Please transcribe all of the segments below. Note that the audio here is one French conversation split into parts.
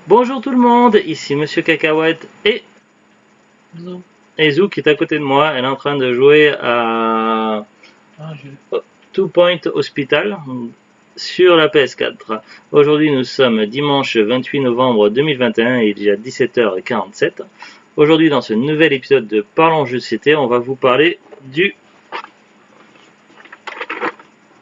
Bonjour tout le monde, ici Monsieur Cacahuète et Zou qui est à côté de moi. Elle est en train de jouer à Two Point Hospital sur la PS4. Aujourd'hui nous sommes dimanche 28 novembre 2021 et il est déjà 17h47. Aujourd'hui dans ce nouvel épisode de Parlons Jeux de Société, on va vous parler du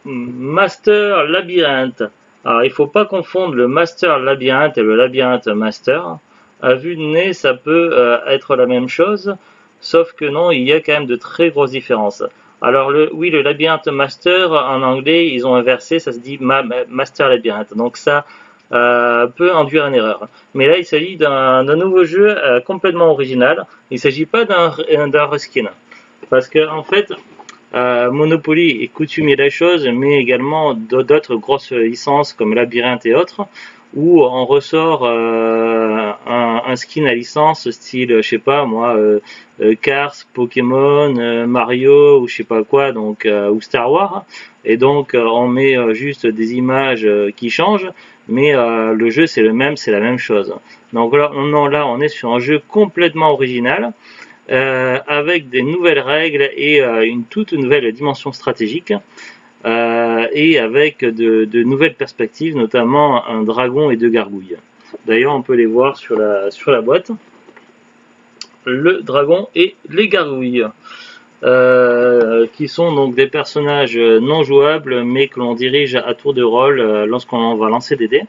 Master Labyrinthe. Alors il ne faut pas confondre le Master Labyrinthe et le Labyrinthe Master. À vue de nez, ça peut être la même chose, sauf que non, il y a quand même de très grosses différences. Alors le Labyrinthe Master, en anglais, ils ont inversé, ça se dit Master Labyrinthe. Donc ça peut induire une erreur. Mais là, il s'agit d'un nouveau jeu complètement original. Il ne s'agit pas d'un reskin. Parce que en fait, Monopoly est coutumier des choses, mais également d'autres grosses licences comme Labyrinthe et autres, où on ressort un skin à licence style, je sais pas moi, Cars, Pokémon, Mario ou je sais pas quoi, donc ou Star Wars, et donc on met juste des images qui changent, mais le jeu c'est le même, c'est la même chose. Donc là on est sur un jeu complètement original. Avec des nouvelles règles et une toute nouvelle dimension stratégique et avec de nouvelles perspectives, notamment un dragon et deux gargouilles. D'ailleurs, on peut les voir sur la boîte. Le dragon et les gargouilles. Qui sont donc des personnages non jouables mais que l'on dirige à tour de rôle lorsqu'on va lancer des dés.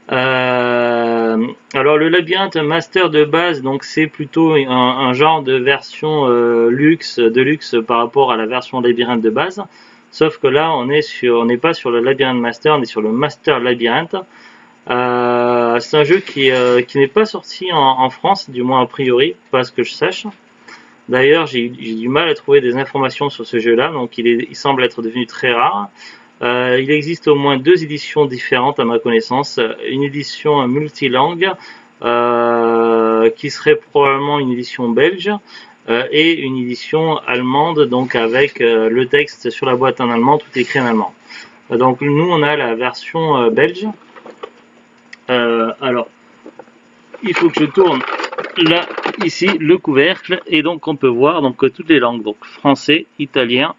Alors le labyrinthe master de base, donc c'est plutôt un genre de version de luxe par rapport à la version labyrinthe de base, sauf que là on n'est pas sur le labyrinthe master, on est sur le master labyrinthe. C'est un jeu qui n'est pas sorti en France, du moins a priori, pas ce que je sache. D'ailleurs j'ai du mal à trouver des informations sur ce jeu là, donc il semble être devenu très rare. Il existe au moins deux éditions différentes à ma connaissance, une édition multilangue qui serait probablement une édition belge et une édition allemande, donc avec le texte sur la boîte en allemand, tout écrit en allemand. Donc nous on a la version belge. Alors il faut que je tourne là ici le couvercle et donc on peut voir donc toutes les langues, donc français, italien,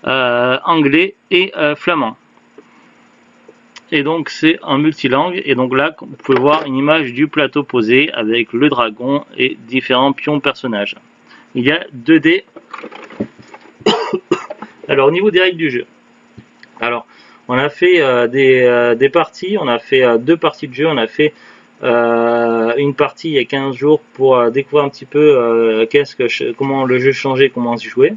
anglais et flamand. Et donc c'est un multilangue, et donc là vous pouvez voir une image du plateau posé avec le dragon et différents pions personnages. Il y a 2 dés. Alors au niveau des règles du jeu, alors on a fait des parties, on a fait 2 parties de jeu, on a fait une partie il y a 15 jours pour découvrir un petit peu comment le jeu changeait, comment se jouait.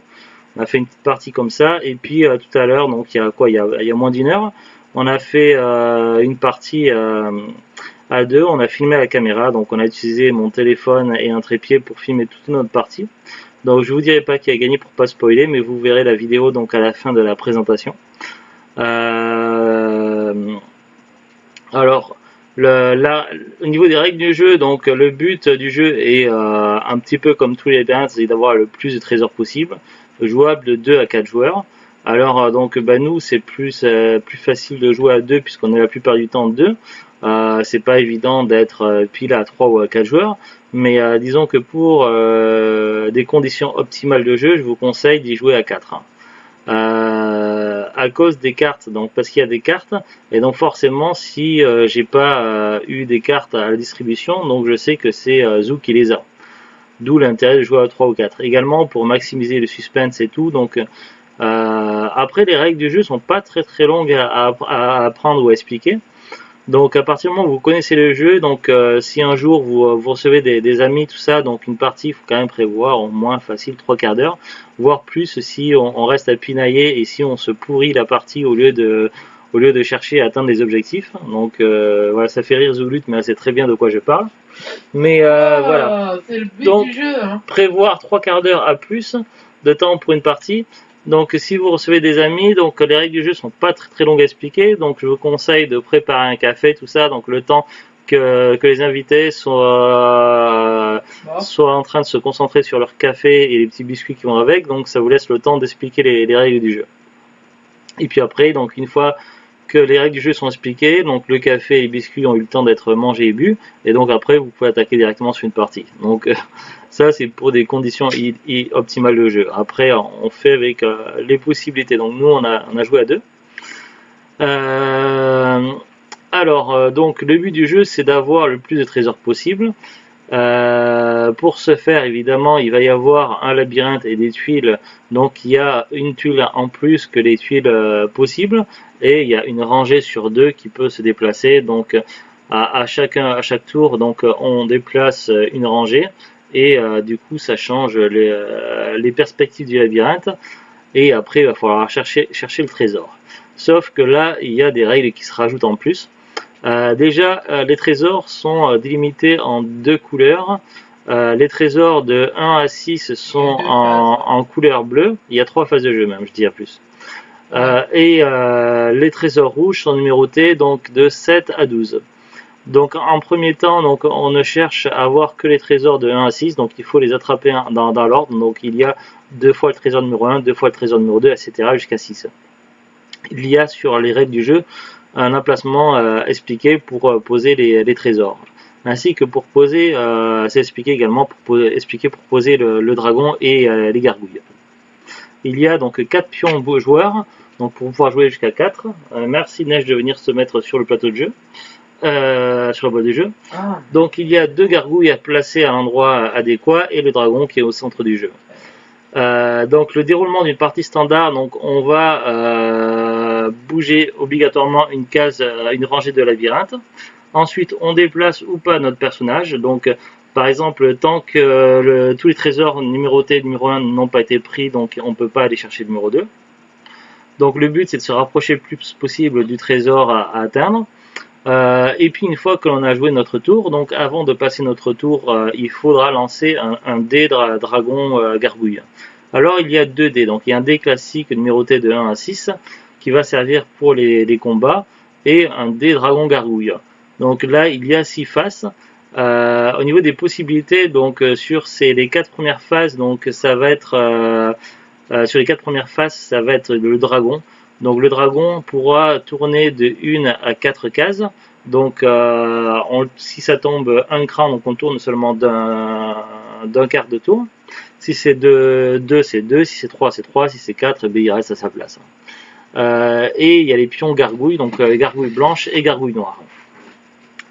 On a fait une petite partie comme ça, et puis tout à l'heure, donc il y a quoi, il y a moins d'une heure, on a fait une partie à 2, on a filmé à la caméra, donc on a utilisé mon téléphone et un trépied pour filmer toute notre partie. Donc je vous dirai pas qui a gagné pour pas spoiler, mais vous verrez la vidéo donc à la fin de la présentation. Alors au niveau des règles du jeu, donc le but du jeu est un petit peu comme tous les labyrinthes, c'est d'avoir le plus de trésors possible, jouable de 2 à 4 joueurs. Alors donc nous c'est plus facile de jouer à 2 puisqu'on est la plupart du temps 2. C'est pas évident d'être pile à 3 ou à 4 joueurs, mais disons que pour des conditions optimales de jeu, je vous conseille d'y jouer à 4. À cause des cartes, donc parce qu'il y a des cartes, et donc forcément si j'ai pas eu des cartes à la distribution, donc je sais que c'est Zou qui les a. D'où l'intérêt de jouer à 3 ou 4. Également pour maximiser le suspense et tout, donc après les règles du jeu sont pas très longues à apprendre ou à expliquer. Donc à partir du moment où vous connaissez le jeu, donc si un jour vous recevez des amis, tout ça, donc une partie, il faut quand même prévoir au moins facile 3/4 d'heure, voire plus si on reste à pinailler et si on se pourrit la partie au lieu de chercher à atteindre les objectifs. Donc voilà, ça fait rire Zoulut, mais c'est très bien de quoi je parle. Mais voilà. C'est le but donc, du jeu. Hein. Prévoir 3/4 d'heure à plus de temps pour une partie. Donc si vous recevez des amis, donc les règles du jeu sont pas très longues à expliquer, donc je vous conseille de préparer un café, tout ça, donc le temps que les invités soient en train de se concentrer sur leur café et les petits biscuits qui vont avec, donc ça vous laisse le temps d'expliquer les règles du jeu. Et puis après, donc une fois que les règles du jeu sont expliquées, donc le café et les biscuits ont eu le temps d'être mangés et bu, et donc après vous pouvez attaquer directement sur une partie. Donc ça c'est pour des conditions optimales de jeu. Après on fait avec les possibilités, donc nous on a joué à deux. Donc le but du jeu c'est d'avoir le plus de trésors possible. Pour ce faire, évidemment, il va y avoir un labyrinthe et des tuiles, donc il y a une tuile en plus que les tuiles possibles, et il y a une rangée sur deux qui peut se déplacer, donc à chaque tour, donc on déplace une rangée, et du coup ça change les perspectives du labyrinthe, et après il va falloir chercher le trésor. Sauf que là, il y a des règles qui se rajoutent en plus. Déjà, les trésors sont délimités en deux couleurs. Les trésors de 1 à 6 sont en couleur bleue. Il y a 3 phases de jeu même, je dirais plus. Les trésors rouges sont numérotés donc de 7 à 12. Donc en premier temps, donc, on ne cherche à avoir que les trésors de 1 à 6, donc il faut les attraper dans l'ordre. Donc il y a 2 fois le trésor numéro 1, 2 fois le trésor numéro 2, etc. jusqu'à 6. Il y a sur les règles du jeu un emplacement expliqué pour poser les trésors, ainsi que pour poser, c'est expliqué également pour poser le dragon et les gargouilles. Il y a donc 4 pions joueurs, donc pour pouvoir jouer jusqu'à 4. Merci Neige de venir se mettre sur le plateau de jeu, sur la boîte de jeu. Donc il y a 2 gargouilles à placer à l'endroit adéquat et le dragon qui est au centre du jeu. Donc le déroulement d'une partie standard, donc on va bouger obligatoirement une case, une rangée de labyrinthe. Ensuite on déplace ou pas notre personnage, donc par exemple tant que tous les trésors numérotés numéro 1 n'ont pas été pris, donc on ne peut pas aller chercher le numéro 2. Donc le but c'est de se rapprocher le plus possible du trésor à atteindre. Et puis une fois que l'on a joué notre tour, donc avant de passer notre tour, il faudra lancer un dé dragon gargouille. Alors il y a 2 dés, donc il y a un dé classique numéroté de 1 à 6 qui va servir pour les combats, et un dé dragon gargouille. Donc là il y a 6 faces. Au niveau des possibilités, donc sur les 4 premières phases, donc ça va être sur les 4 premières phases, ça va être le dragon. Donc le dragon pourra tourner de 1 à 4 cases. Donc si ça tombe un cran, donc on tourne seulement d'un quart de tour. Si c'est 2, c'est 2. Si c'est 3, c'est 3. Si c'est 4, il reste à sa place. Et il y a les pions gargouilles, donc gargouilles blanches et gargouilles noires.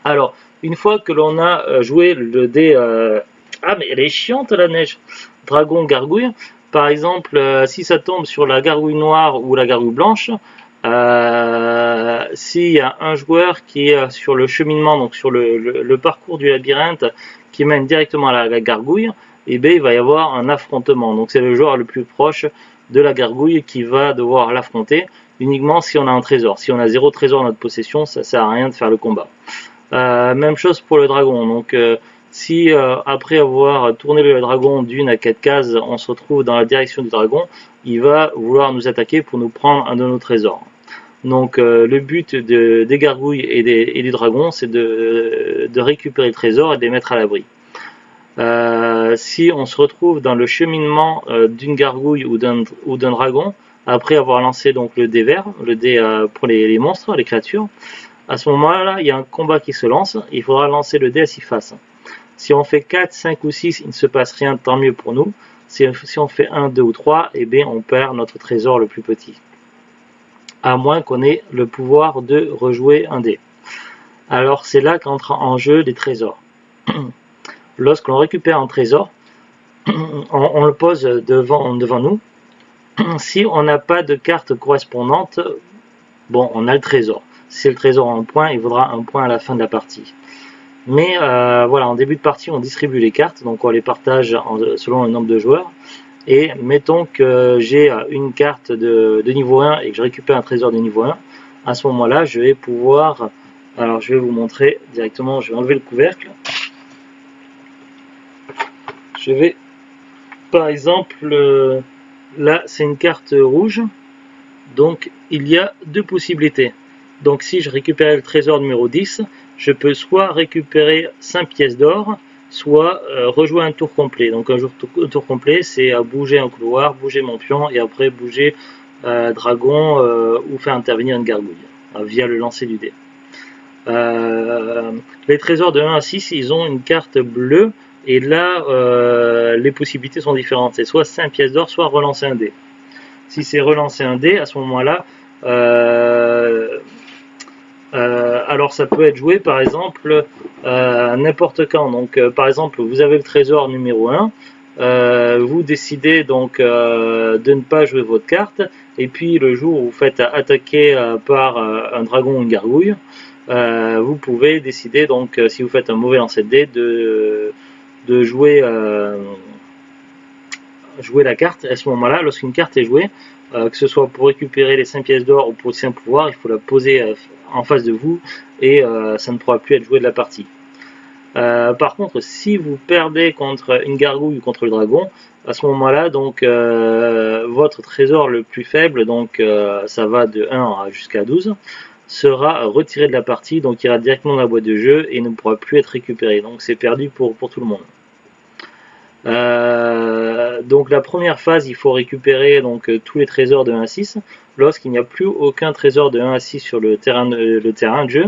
Alors, une fois que l'on a joué le dé... Ah, mais elle est chiante la neige. Dragon, gargouille. Par exemple, si ça tombe sur la gargouille noire ou la gargouille blanche, s'il y a un joueur qui est sur le cheminement, donc sur le parcours du labyrinthe qui mène directement à la gargouille, et bien il va y avoir un affrontement. Donc c'est le joueur le plus proche de la gargouille qui va devoir l'affronter, uniquement si on a un trésor. Si on a 0 trésor dans notre possession, ça sert à rien de faire le combat. Même chose pour le dragon. Donc si après avoir tourné le dragon d'1 à 4 cases, on se retrouve dans la direction du dragon, il va vouloir nous attaquer pour nous prendre un de nos trésors. Donc le but des gargouilles et du dragon, c'est de récupérer le trésor et de les mettre à l'abri. Si on se retrouve dans le cheminement d'une gargouille ou d'un dragon, après avoir lancé donc le dé vert, le dé pour les monstres, les créatures, à ce moment-là, il y a un combat qui se lance, il faudra lancer le dé à 6 faces. Si on fait 4, 5 ou 6, il ne se passe rien, tant mieux pour nous. Si on fait 1, 2 ou 3, eh bien on perd notre trésor le plus petit. À moins qu'on ait le pouvoir de rejouer un dé. Alors c'est là qu'entrent en jeu les trésors. Lorsque l'on récupère un trésor, on le pose devant nous. Si on n'a pas de carte correspondante, bon, on a le trésor. Si c'est le trésor en point, il vaudra un point à la fin de la partie. Mais voilà, en début de partie, on distribue les cartes, donc on les partage selon le nombre de joueurs. Et mettons que j'ai une carte de niveau 1 et que je récupère un trésor de niveau 1. À ce moment-là, je vais pouvoir... Alors, je vais vous montrer directement, je vais enlever le couvercle. Je vais, par exemple, là, c'est une carte rouge. Donc, il y a 2 possibilités. Donc, si je récupère le trésor numéro 10, je peux soit récupérer 5 pièces d'or, soit rejouer un tour complet. Donc un tour complet, c'est bouger un couloir, bouger mon pion et après bouger dragon ou faire intervenir une gargouille. via le lancer du dé. Les trésors de 1 à 6, ils ont une carte bleue, et là, les possibilités sont différentes. C'est soit 5 pièces d'or, soit relancer un dé. Si c'est relancer un dé, à ce moment-là, alors ça peut être joué par exemple n'importe quand. Donc par exemple, vous avez le trésor numéro 1, vous décidez donc de ne pas jouer votre carte, et puis le jour où vous faites attaquer par un dragon ou une gargouille, vous pouvez décider donc, si vous faites un mauvais lancer de dés, de jouer la carte. À ce moment-là, lorsqu'une carte est jouée, que ce soit pour récupérer les 5 pièces d'or ou pour aussi un pouvoir, il faut la poser en face de vous, et ça ne pourra plus être joué de la partie. Par contre, si vous perdez contre une gargouille ou contre le dragon, à ce moment-là, donc votre trésor le plus faible, donc ça va de 1 jusqu'à 12, sera retiré de la partie, donc ira directement dans la boîte de jeu et ne pourra plus être récupéré. Donc c'est perdu pour tout le monde. Donc la première phase, il faut récupérer donc tous les trésors de 1 à 6. Lorsqu'il n'y a plus aucun trésor de 1 à 6 sur le terrain de jeu,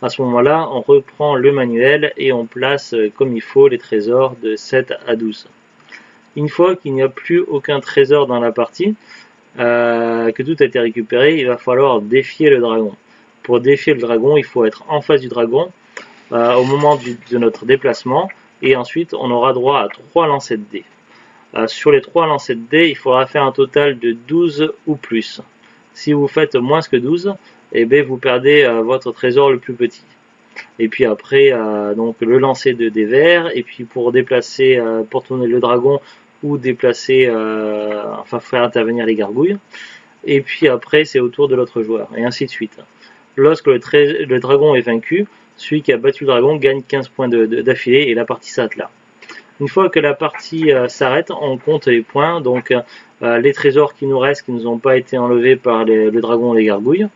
à ce moment-là, on reprend le manuel et on place comme il faut les trésors de 7 à 12. Une fois qu'il n'y a plus aucun trésor dans la partie, que tout a été récupéré, il va falloir défier le dragon. Pour défier le dragon, il faut être en face du dragon au moment de notre déplacement, et ensuite on aura droit à 3 lancers de dés. Sur les 3 lancers de dés, il faudra faire un total de 12 ou plus. Si vous faites moins que 12, eh bien, vous perdez votre trésor le plus petit. Et puis après, donc le lancer de dés verts, et puis pour déplacer, pour tourner le dragon, ou déplacer, enfin faire intervenir les gargouilles. Et puis après, c'est au tour de l'autre joueur, et ainsi de suite. Lorsque le dragon est vaincu, celui qui a battu le dragon gagne 15 points d'affilée, et la partie s'arrête là. Une fois que la partie s'arrête, on compte les points, donc les trésors qui nous restent, qui ne nous ont pas été enlevés par le dragon et les gargouilles.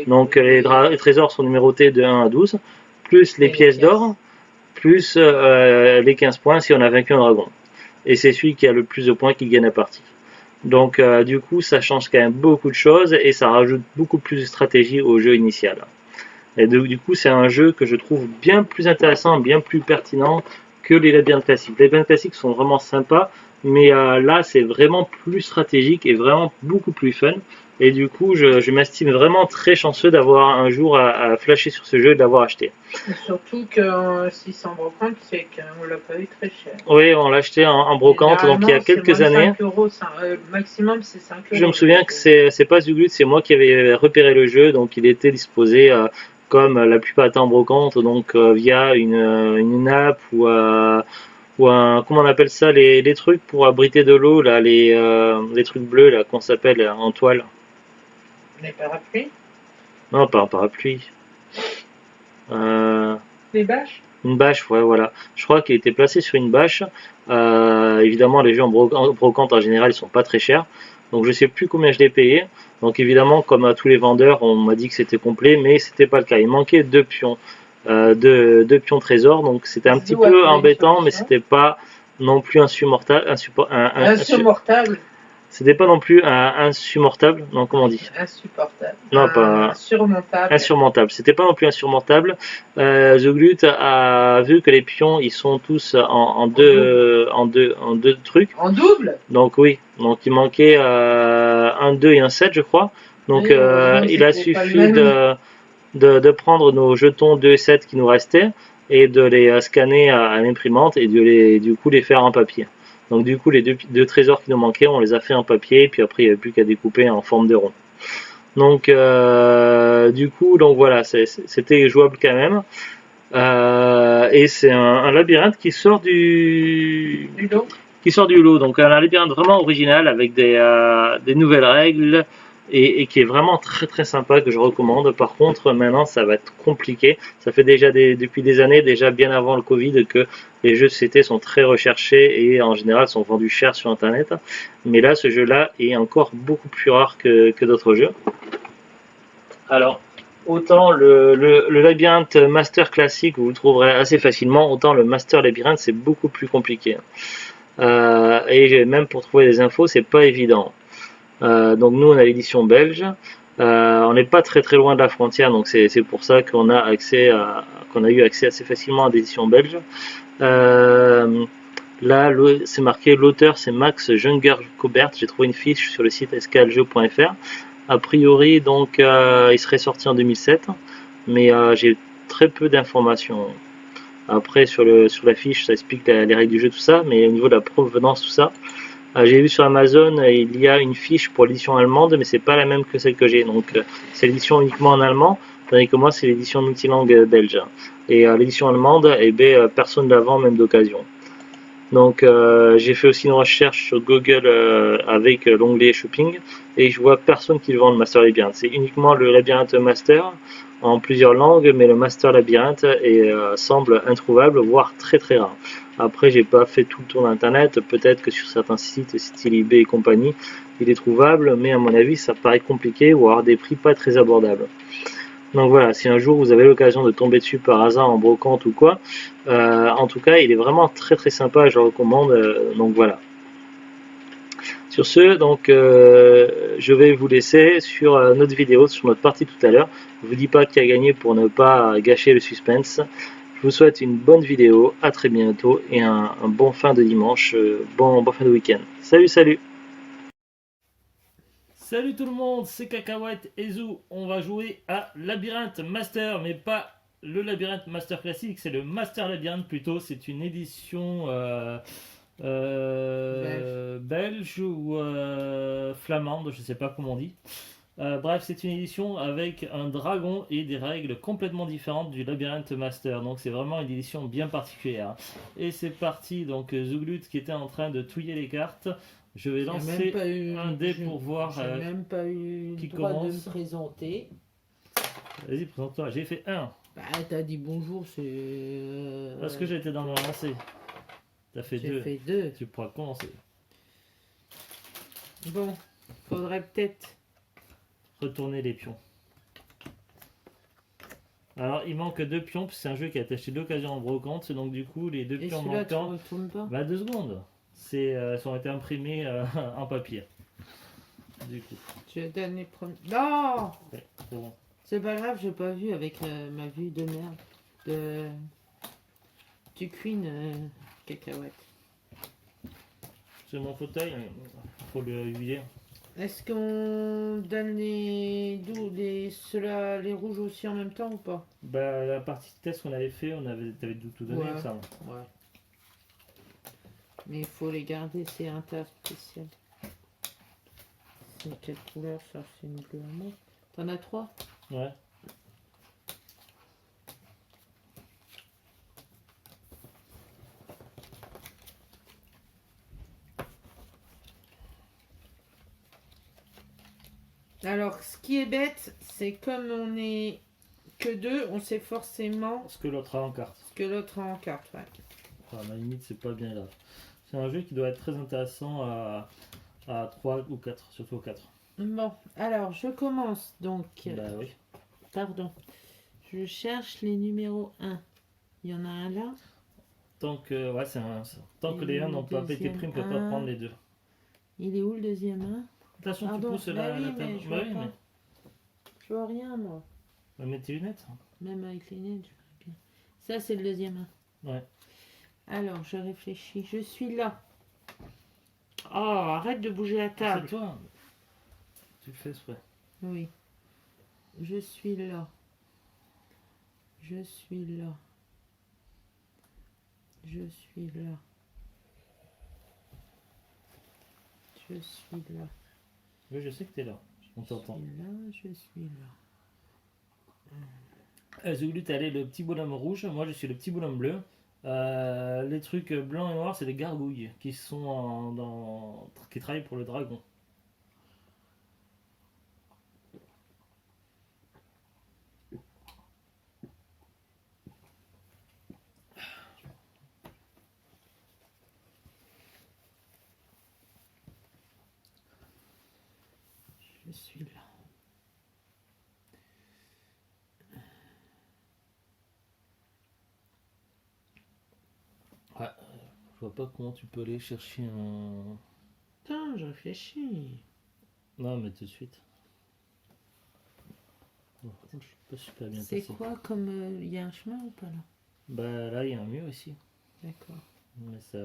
Donc les trésors sont numérotés de 1 à 12, plus les pièces d'or, plus les 15 points si on a vaincu un dragon. Et c'est celui qui a le plus de points qui gagne la partie. Donc du coup, ça change quand même beaucoup de choses, et ça rajoute beaucoup plus de stratégie au jeu initial. Et du coup, c'est un jeu que je trouve bien plus intéressant, bien plus pertinent que les labyrinthes classiques. Les labyrinthes classiques sont vraiment sympas, mais là, c'est vraiment plus stratégique et vraiment beaucoup plus fun. Et du coup, je m'estime vraiment très chanceux d'avoir un jour à flasher sur ce jeu et de l'avoir acheté. Et surtout que si c'est en brocante, c'est qu'on l'a pas eu très cher. Oui, on l'a acheté en brocante, donc il y a quelques années. 5 euros, maximum c'est 5 euros. Je me souviens que c'est pas Zuglut, c'est moi qui avais repéré le jeu, donc il était disposé comme la plupart étaient en brocante, donc via une nappe ou un, comment on appelle ça, les trucs pour abriter de l'eau, là, les trucs bleus là qu'on s'appelle en toile. Les parapluies? Non, pas un parapluie. Les bâches? Une bâche, ouais, voilà. Je crois qu'il était placé sur une bâche. Évidemment, les jeux en brocante en général, ils sont pas très chers. Donc je sais plus combien je l'ai payé. Donc évidemment, comme à tous les vendeurs, on m'a dit que c'était complet, mais c'était pas le cas. Il manquait 2 pions, deux pions trésors. Donc c'était un petit peu embêtant, mais c'était pas non plus insurmontable. Insurmontable. C'était pas non plus insurmontable, non, comment on dit? Insupportable. Non, pas insurmontable. Insurmontable. C'était pas non plus insurmontable. The Glut a vu que les pions, ils sont tous en deux trucs. En double. Donc oui, donc il manquait un 2 et un 7, je crois. Donc oui, il a suffi de prendre nos jetons 2 et 7 qui nous restaient et de les scanner à l'imprimante et du coup les faire en papier. Donc du coup, les deux trésors qui nous manquaient, on les a fait en papier, et puis après, il n'y avait plus qu'à découper en forme de rond. Donc du coup, donc voilà, c'était jouable quand même. Et c'est un labyrinthe qui sort du lot. Qui sort du lot. Donc un labyrinthe vraiment original avec des nouvelles règles. Et qui est vraiment très très sympa, que je recommande. Par contre, maintenant ça va être compliqué. Ça fait déjà depuis des années, déjà bien avant le Covid, que les jeux de société sont très recherchés et en général sont vendus cher sur internet. Mais là, ce jeu-là est encore beaucoup plus rare que d'autres jeux. Alors, autant le labyrinthe Master classique, vous le trouverez assez facilement, autant le Master labyrinthe, c'est beaucoup plus compliqué. Et même pour trouver des infos, c'est pas évident. Donc nous on a l'édition belge, On n'est pas très très loin de la frontière, donc c'est pour ça qu'on a eu accès assez facilement à des éditions belges. Euh, Là, c'est marqué l'auteur, c'est Max Junger-Cobert. J'ai trouvé une fiche sur le site escalejeu.fr. A priori, donc, il serait sorti en 2007, mais j'ai très peu d'informations. Après, sur la fiche, ça explique les règles du jeu, tout ça, mais au niveau de la provenance, tout ça, j'ai vu sur Amazon, il y a une fiche pour l'édition allemande, mais c'est pas la même que celle que j'ai. Donc, c'est l'édition uniquement en allemand, tandis que moi, c'est l'édition multilingue belge. Et l'édition allemande, eh ben, personne ne la vend, même d'occasion. Donc j'ai fait aussi une recherche sur Google avec l'onglet shopping et je vois personne qui le vend le Master Labyrinthe. C'est uniquement le Labyrinthe Master en plusieurs langues, mais le Master Labyrinthe semble introuvable, voire très très rare. Après, j'ai pas fait tout le tour d'internet, peut-être que sur certains sites, style eBay et compagnie, il est trouvable, mais à mon avis, ça paraît compliqué ou avoir des prix pas très abordables. Donc voilà, si un jour vous avez l'occasion de tomber dessus par hasard en brocante ou quoi, en tout cas, il est vraiment très très sympa, je le recommande. Donc voilà. Sur ce, donc je vais vous laisser sur notre vidéo, sur notre partie tout à l'heure. Je vous dis pas qui a gagné pour ne pas gâcher le suspense. Je vous souhaite une bonne vidéo, à très bientôt et un bon fin de dimanche, bon fin de week-end. Salut, salut! Salut tout le monde, c'est Cacahuète et Zou. On va jouer à Labyrinthe Master, mais pas le Labyrinthe Master classique, c'est le Master Labyrinthe plutôt. C'est une édition belge ou flamande, je sais pas comment on dit. Bref, c'est une édition avec un dragon et des règles complètement différentes du Labyrinthe Master. Donc c'est vraiment une édition bien particulière. Et c'est parti, donc Zouglut qui était en train de touiller les cartes. Je vais lancer un dé pour voir J'ai même pas eu qui le droit de commence. me présenter. Vas-y, présente-toi. J'ai fait 1. Bah, t'as dit bonjour, c'est. Parce que j'étais dans mon lancé. T'as fait 2. J'ai fait 2. Tu pourras commencer. Bon, faudrait peut-être. Retourner les pions. Alors, il manque 2 pions, c'est un jeu qui a été acheté d'occasion en brocante, donc du coup, les 2 Et pions celui-là, tu manquants. retournes pas. Bah, 2 secondes. Ça ont été imprimés en papier. Du coup. Je donne les premiers. Non, Ouais, c'est bon. c'est pas grave, j'ai pas vu avec ma vue de merde du Queen cacahuète. C'est mon fauteuil, faut le huiler. Est-ce qu'on donne les rouges aussi en même temps ou pas? Bah, la partie de test qu'on avait fait, t'avais tout donné, Ouais. ça. Ouais. Mais il faut les garder, c'est interspécial. C'est quelle couleur ça? C'est une bleue à moi. T'en as 3? Ouais. Alors, ce qui est bête, c'est comme on est que 2, on sait forcément Ce que l'autre a en carte. ce que l'autre a en carte. Ouais. Enfin, à la limite, c'est pas bien grave. C'est un jeu qui doit être très intéressant à 3 ou 4, surtout 4. Bon, alors je commence donc. Bah oui. Pardon. Je cherche les numéros 1. Il y en a un là. Tant que, ouais, tant que les 1 n'ont pas été pris, on ne peut pas prendre les 2. Il est où le deuxième 1? Attention, Pardon, tu pousses bah la oui, table. mais je Bah vois oui, pas. mais. Je vois rien moi. Va mettre tes lunettes. Même avec les lunettes, je vois bien. Ça c'est le deuxième 1. Ouais. Alors, je réfléchis. Je suis là. Oh, arrête de bouger la C'est table. toi. Tu le fais exprès. Oui. Je suis là. Je suis là. Je suis là. Je suis là. Oui, je sais que t'es là. On t'entend. Je suis là. Zouglut, elle est le petit bonhomme rouge. Moi, je suis le petit bonhomme bleu. Les trucs blancs et noirs, c'est les gargouilles qui sont qui travaillent pour le dragon. Je suis là. Ouais, je vois pas comment tu peux aller chercher un. Putain, je réfléchis. Non, mais tout de suite. Bon, je suis pas super bien C'est passé. quoi comme. Il y a un chemin ou pas là? Bah là, il y a un mur ici. D'accord. Mais ça.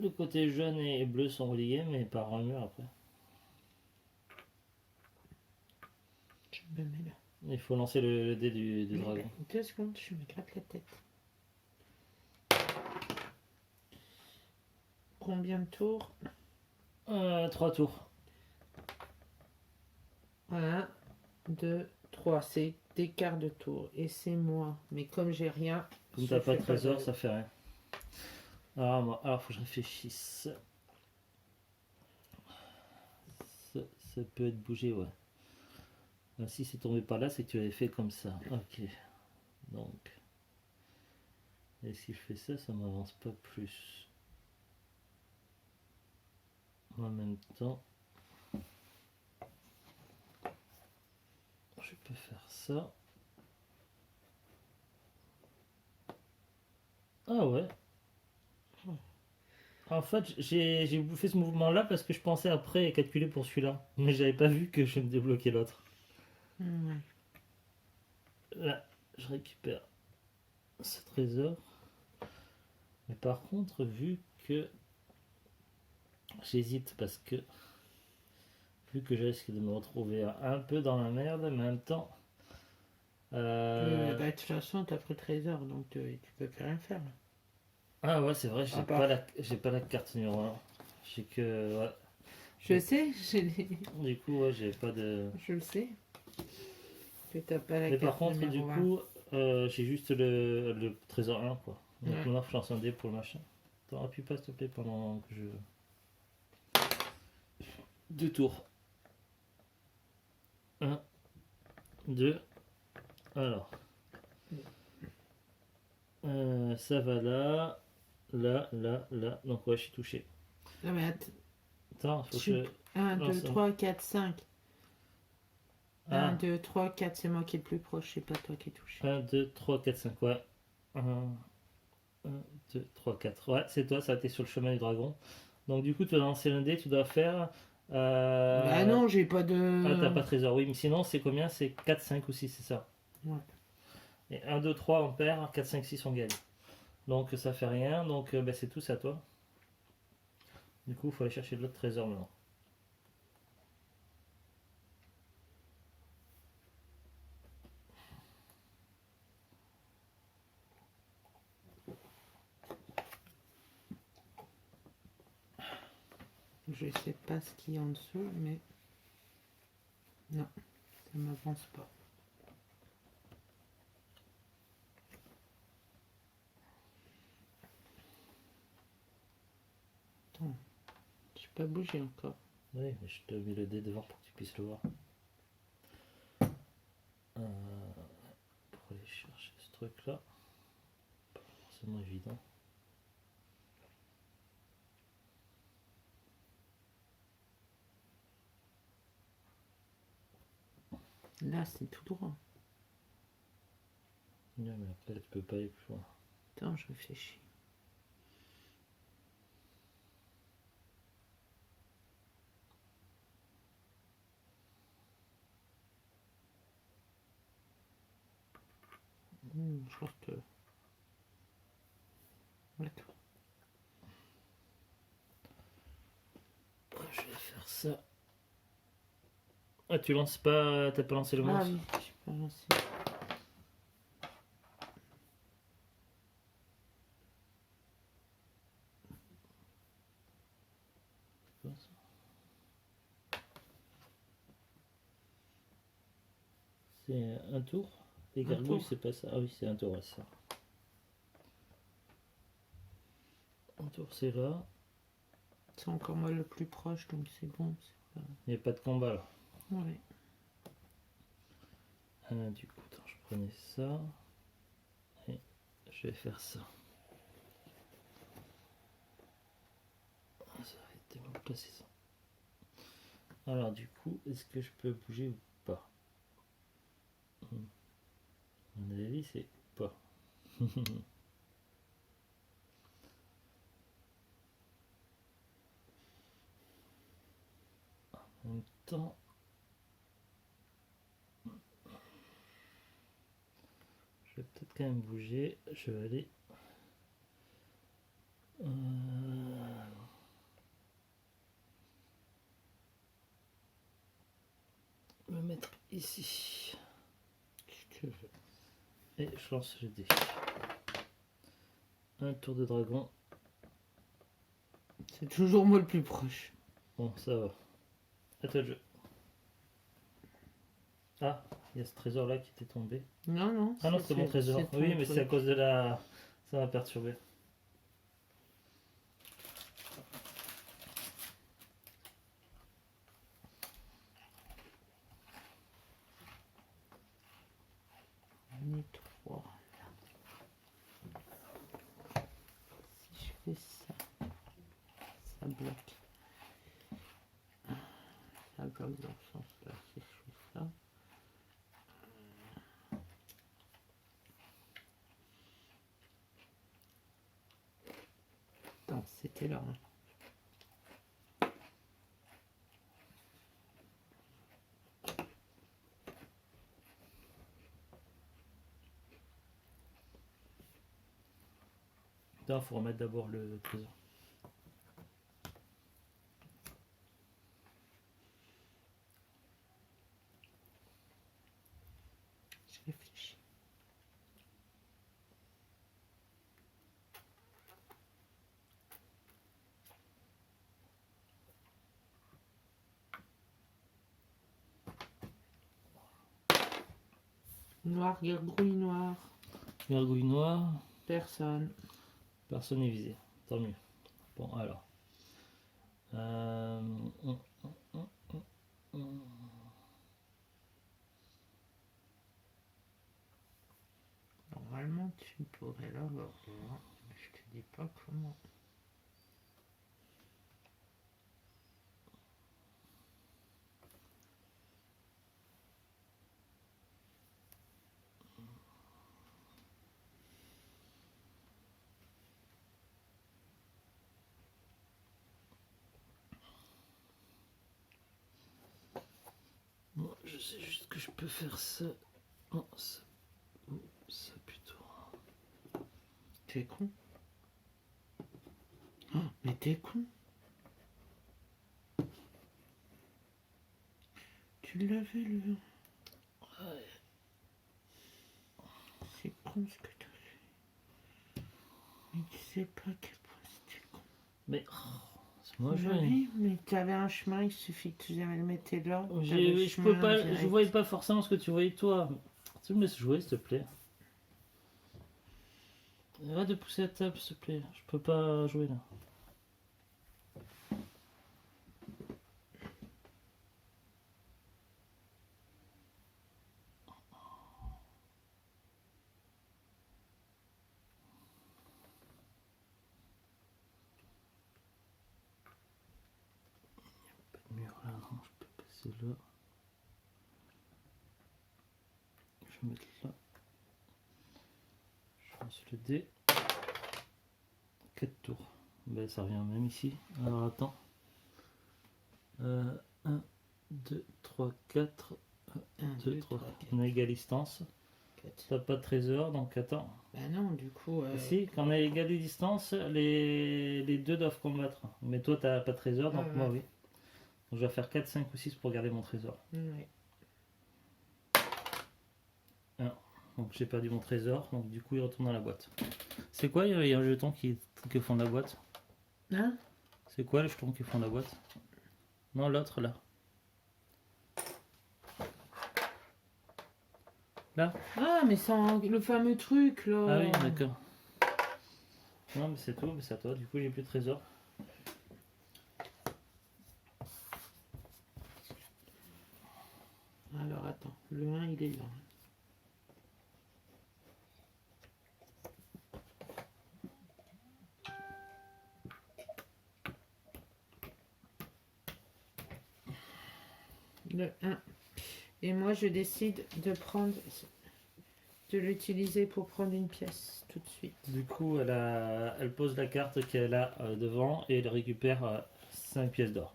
Le côté jaune et bleu sont reliés, mais par un mur après. Je me mets là. Il faut lancer le dé du Mais dragon. 2 secondes, je me gratte la tête. Combien de tours? 3 tours. 1, 2, 3. C'est des quarts de tour. Et c'est moi. Mais comme j'ai rien. Comme je t'as pas de fais trésor, ça fait rien. Alors faut que je réfléchisse. Ça peut être bougé, ouais. Ah, si c'est tombé par là, c'est que tu avais fait comme ça. Ok. Donc. Et si je fais ça, ça m'avance pas plus. En même temps, je peux faire ça. Ah ouais. En fait, j'ai fait ce mouvement-là parce que je pensais après calculer pour celui-là. Mais j'avais pas vu que je me débloquais l'autre. Ouais. Là, je récupère ce trésor. Mais par contre, vu que j'hésite parce que vu que je risque de me retrouver un peu dans la merde, mais en même temps. Bah, de toute façon, t'as pris le trésor, donc tu peux plus rien faire. Là. Ah ouais, c'est vrai, À part- j'ai pas la carte numéro 1. J'ai que. Ouais. Je sais, Du coup, ouais, j'ai pas de. je le sais. Que t'as pas la Mais par carte contre, du numéro 1. coup, j'ai juste le trésor 1, quoi. Donc Ouais. maintenant, je lance un dé pour le machin. Attends, appuie pas, s'il te plaît, pendant que je. 2 tours. 1, 2. Alors. Ça va là. Là, là, là. Donc, ouais, je suis touché. Non, mais Attends, faut que je. 1, Non, 2, ça- 3, 4, 5. 1, Ah, 2, 3, 4, c'est moi qui est le plus proche, c'est pas toi qui es touché. 1, 2, 3, 4, 5, ouais. 1, 2, 3, 4. Ouais, c'est toi, ça a été sur le chemin du dragon. Donc, du coup, tu vas lancer un dé, tu dois faire. Bah non, j'ai pas Ah, t'as de. pas de trésor, oui, mais sinon, c'est combien? C'est 4, 5 ou 6, c'est ça. Ouais. Et 1, 2, 3, on perd, 4, 5, 6, on gagne. Donc, ça fait rien, donc bah, c'est tout, c'est à toi. Du coup, il faut aller chercher de l'autre trésor maintenant. Je sais pas ce qu'il y a en dessous, mais. Non, ça m'avance pas. Attends, j'ai pas bougé encore. Oui, mais je te mets le dé devant pour que tu puisses le voir. Pour aller chercher ce truc-là. Pas forcément évident. Là, c'est tout droit. Ouais, mais après, tu peux pas aller plus loin. Attends, je réfléchis. Je crois que. D'accord. Je vais faire ça. Ah, tu lances pas. T'as pas lancé le Ah monstre? oui, j'ai pas lancé. C'est un tour? Les Un gargouilles, tour. c'est pas ça. Ah oui, c'est un tour, ouais, c'est ça. Un tour, c'est là. C'est encore moi le plus proche, donc c'est bon. Il n'y a pas de combat là. Ouais. Du coup, attends, je prenais ça. Et je vais faire ça. Ça va être mal placé ça. Alors, du coup, est-ce que je peux bouger ou pas? À mon avis, c'est pas. En même temps, quand même bouger. Je vais aller. Me mettre ici. Et je lance le dé. Un tour de dragon. C'est toujours moi le plus proche. Bon, ça va. À toi le jeu. Ah, il y a ce trésor là qui était tombé. Non, non. Ah non, c'est mon trésor. ton Oui, mais c'est à truc. cause de la. Ça m'a perturbé. On est 3. Si je fais ça, ça bloque. Ça bloque dans ce sens-là. Si je fais ça. Attends, c'était là. Hein. Il faut remettre d'abord le trésor. Je réfléchis. Noir, gargouille noire. Gargouille noire. Personne. Personne n'est visé. Tant mieux. Bon, alors. Normalement, tu pourrais l'avoir. Mais je te dis pas comment. Bon, je sais juste que je peux faire ça. Non, ça. Ou ça plutôt. T'es con. Oh, mais t'es con. Tu l'avais le. Ouais. C'est con ce que t'as fait. Mais tu sais pas à quel point c'était con. Mais. C'est moi je Oui, mais t'avais un chemin, il suffit que tu le mettais là. Je peux pas. Je voyais pas forcément ce que tu voyais toi. Tu me laisses jouer s'il te plaît. Arrête de pousser la table s'il te plaît. Je peux pas jouer là. Mur là, non, je peux passer là. Je vais mettre là. Je lance le dé. 4 tours. Ben, ça revient même ici. Alors attends. 1, 2, 3, 4. 1, 2, 3. On a égale distance. T'as pas de trésor, donc attends. Bah non, du coup. Si, quand on a égale distance, les deux doivent combattre. Mais toi, t'as pas de trésor, donc moi, oui. Donc, je vais faire 4, 5 ou 6 pour garder mon trésor. Ouais. 1. Donc j'ai perdu mon trésor, donc du coup il retourne dans la boîte. C'est quoi il y a un jeton qui font de la boîte? Hein? C'est quoi le jeton qui font de la boîte? Non, l'autre là. Là? Ah, mais c'est le fameux truc là. Ah oui, d'accord. Non, mais c'est tout, mais c'est à toi. Du coup, j'ai plus de trésor. Alors attends, le 1 il est là. Le 1. Et moi je décide de l'utiliser pour prendre une pièce tout de suite. Du coup, elle pose la carte qu'elle a devant et elle récupère 5 pièces d'or.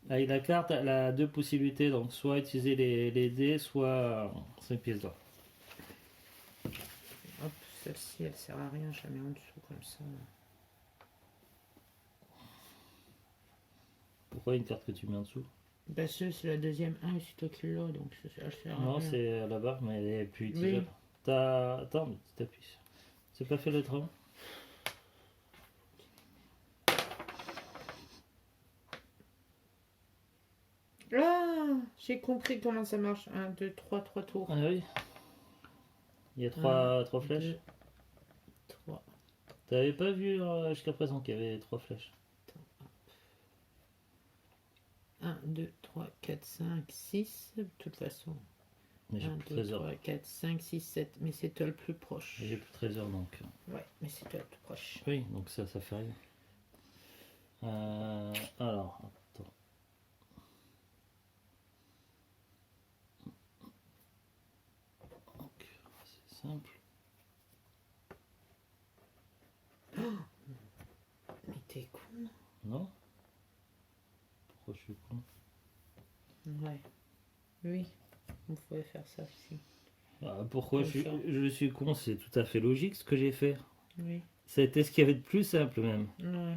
Avec la carte, elle a deux possibilités, donc soit utiliser les dés, soit 5 pièces d'or. celle-ci, elle sert à rien, je la mets en dessous comme ça. Pourquoi une carte que tu mets en dessous? Bah, c'est la deuxième 1 et c'est toi qui l'as, donc elle sert à Non, rien. c'est là-bas, mais elle est plus utilisable. Oui. Attends, mais tu t'appuies. C'est pas fait le dragon? Ah, j'ai compris comment ça marche. 1, 2, 3 tours. Ah oui. Il y a trois flèches. 3. T'avais pas vu jusqu'à présent qu'il y avait 3 flèches? 1, 2, 3, 4, 5, 6. De toute façon. Mais j'ai 1, plus de 2, trésor. 3, 4, 5, 6, 7. Mais c'est toi le plus proche. J'ai plus de trésor donc. Ouais, mais c'est toi le plus proche. Oui, donc ça fait rien. Alors, attends. Donc, c'est simple. Mais t'es con. Non? Pourquoi je suis con? Ouais. Oui. On pouvait faire ça aussi. Pourquoi Comme ça. je suis con? C'est tout à fait logique ce que j'ai fait. Oui. C'était ce qu'il y avait de plus simple même. Ouais.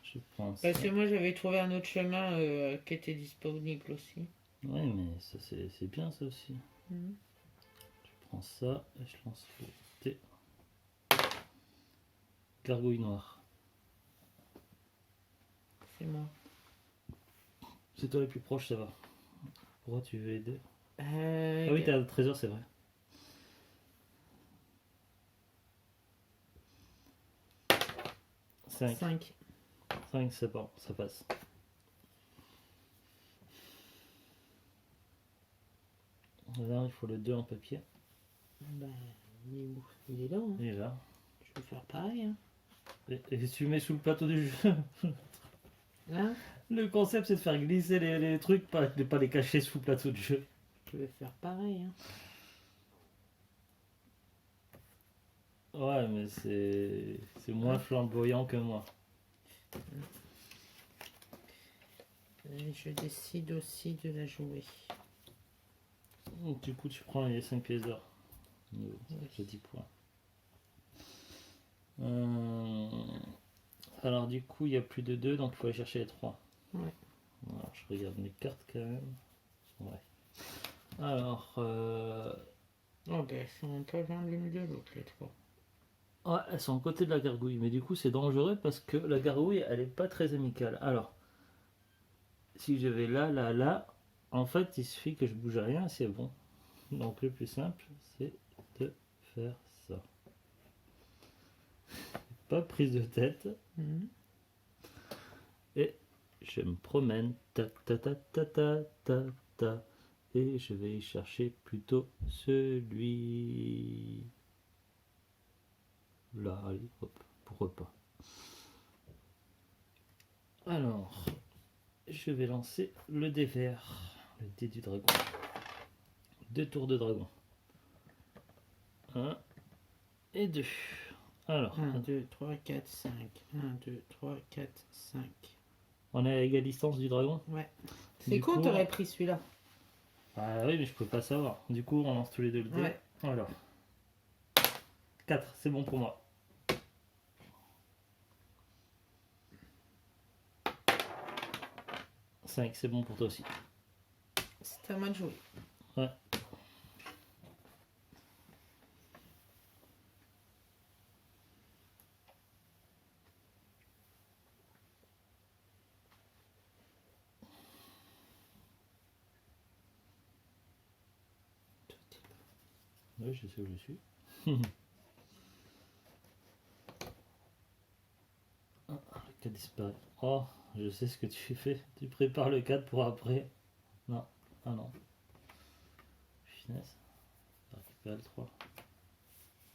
Je pense. Parce que moi j'avais trouvé un autre chemin qui était disponible aussi. Oui, mais ça c'est bien ça aussi. Mhm. Je prends ça et je lance le T. Gargouille noire. C'est moi. C'est toi le plus proche, ça va. Pourquoi tu veux aider? Ah oui, oui, t'as le trésor, c'est vrai. 5. 5, c'est bon, ça passe. Là, il faut le 2 en papier. Ben, il est où? Il est là. Hein. Il est là. Je vais faire pareil. Hein. Et si tu mets sous le plateau du jeu. Hein? Le concept, c'est de faire glisser les trucs, de pas les cacher sous le plateau du jeu. Je vais faire pareil. Hein. Ouais, mais c'est moins flamboyant que moi. Et je décide aussi de la jouer. Du coup, tu prends les 5 pièces d'or. J'ai 10 points. Alors, du coup, il y a plus de 2, donc il faut aller chercher les 3. Ouais. Alors, je regarde mes cartes quand même. Ouais. Alors, Oh, ben, elles sont pas loin l'une de l'autre, les 3. ouais, elles sont à côté de la gargouille, mais du coup, c'est dangereux parce que la gargouille, elle est pas très amicale. Alors, si je vais là, en fait, il suffit que je bouge rien, c'est bon. Donc, le plus simple, c'est de faire ça. Pas prise de tête. Mhm. Et je me promène, ta, et je vais y chercher plutôt celui là. Allez, hop, pourquoi pas. Alors, je vais lancer le dé vert, le dé du dragon. 2 tours de dragon. 1 et 2. Alors, 1, 2, 3, 4, 5. 1, 2, 3, 4, 5. on est à égale distance du dragon. Ouais. C'est Du con, coup, t'aurais pris celui-là. Ah oui, mais je peux pas savoir. Du coup, on lance tous les deux le dé. Ouais. Alors, 4, c'est bon pour moi. « 5, c'est bon pour toi aussi. C'est à moi de jouer. Ouais. Oui, je sais où je suis. Ah, le 4 disparaît. Oh, je sais ce que tu fais. Tu prépares le 4 pour après. Non. Ah non. Finesse. On va récupérer le 3.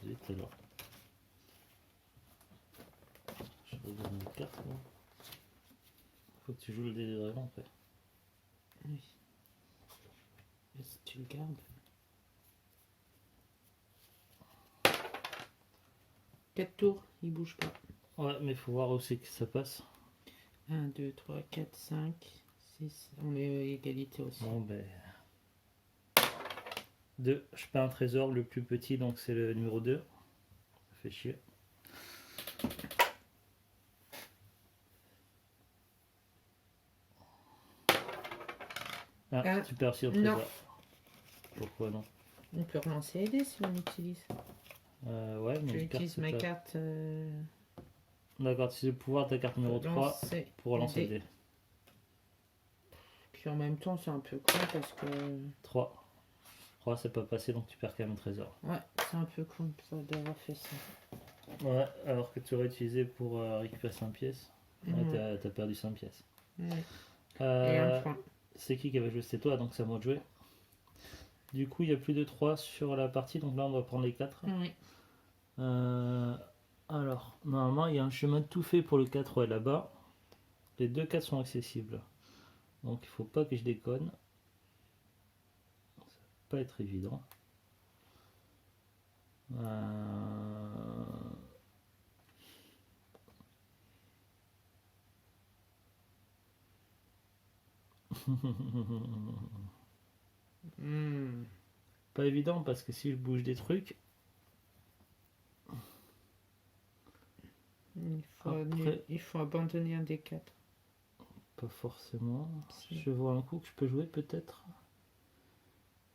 Vite alors. Je regarde mes cartes. Moi. Faut que tu joues le dé du dragon après. Oui. Est-ce que tu le gardes? 4 tours, il bouge pas. Ouais, mais faut voir aussi que ça passe. 1, 2, 3, 4, 5, 6. On est à égalité aussi. Bon ben. 2. Je peins un trésor, le plus petit, donc c'est le numéro 2. fais chier. Ah, tu perds aussi au non. trésor. Pourquoi non? On peut relancer les dés si on utilise. Ouais, mais J'utilise ma carte. D'accord, tu sais le pouvoir de ta carte numéro 3 pour relancer le dé. Puis en même temps, c'est un peu con parce que. 3. 3, c'est pas passé, donc tu perds quand même un trésor. Ouais, c'est un peu con d'avoir fait ça. Ouais, alors que tu aurais utilisé pour récupérer 5 pièces. Ouais, t'as perdu 5 pièces. Ouais. Et un point. C'est qui avait joué? C'est toi, donc c'est à moi de jouer. Du coup, il y a plus de 3 sur la partie, donc là on va prendre les 4. Oui. Alors, normalement, il y a un chemin tout fait pour le 4 ouais, là-bas. Les 2 4 sont accessibles. Donc il faut pas que je déconne. Ça va pas être évident. Pas évident parce que si je bouge des trucs, il faut abandonner un des 4. Pas forcément. Si. Je vois un coup que je peux jouer peut-être.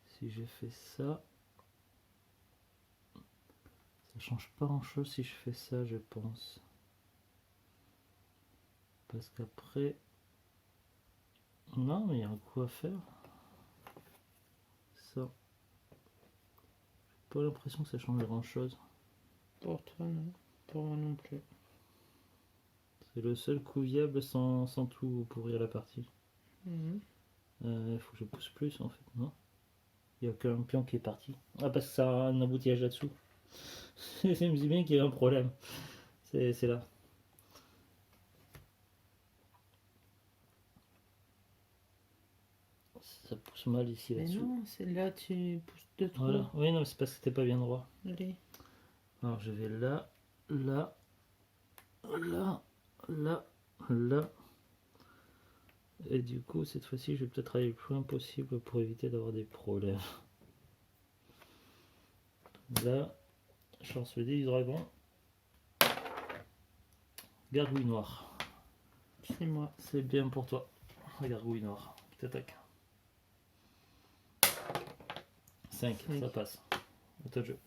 Si je fais ça, ça change pas grand chose si je fais ça, je pense. Parce qu'après, non, mais il y a un coup à faire. Ça, j'ai pas l'impression que ça change grand chose. Pour toi, non. Pour moi non plus. C'est le seul coup viable sans tout pourrir la partie. Il faut que je pousse plus en fait, non? Il n'y a qu'un pion qui est parti. Ah, parce que ça a un embouteillage là-dessous. Je me dis bien qu'il y a un problème. C'est là. Ça pousse mal ici Mais là-dessous. non, c'est là tu pousses de trop. Voilà. Oui, non, c'est parce que t'es pas bien droit. Allez. Alors je vais là, là, là, là, là. Et du coup, cette fois-ci, je vais peut-être aller le plus loin possible pour éviter d'avoir des problèmes. Là, je lance le dé du dragon. Gargouille noire. C'est moi. C'est bien pour toi. Gargouille noire. T'attaques. 5, Oui. ça passe. À toi de jeu.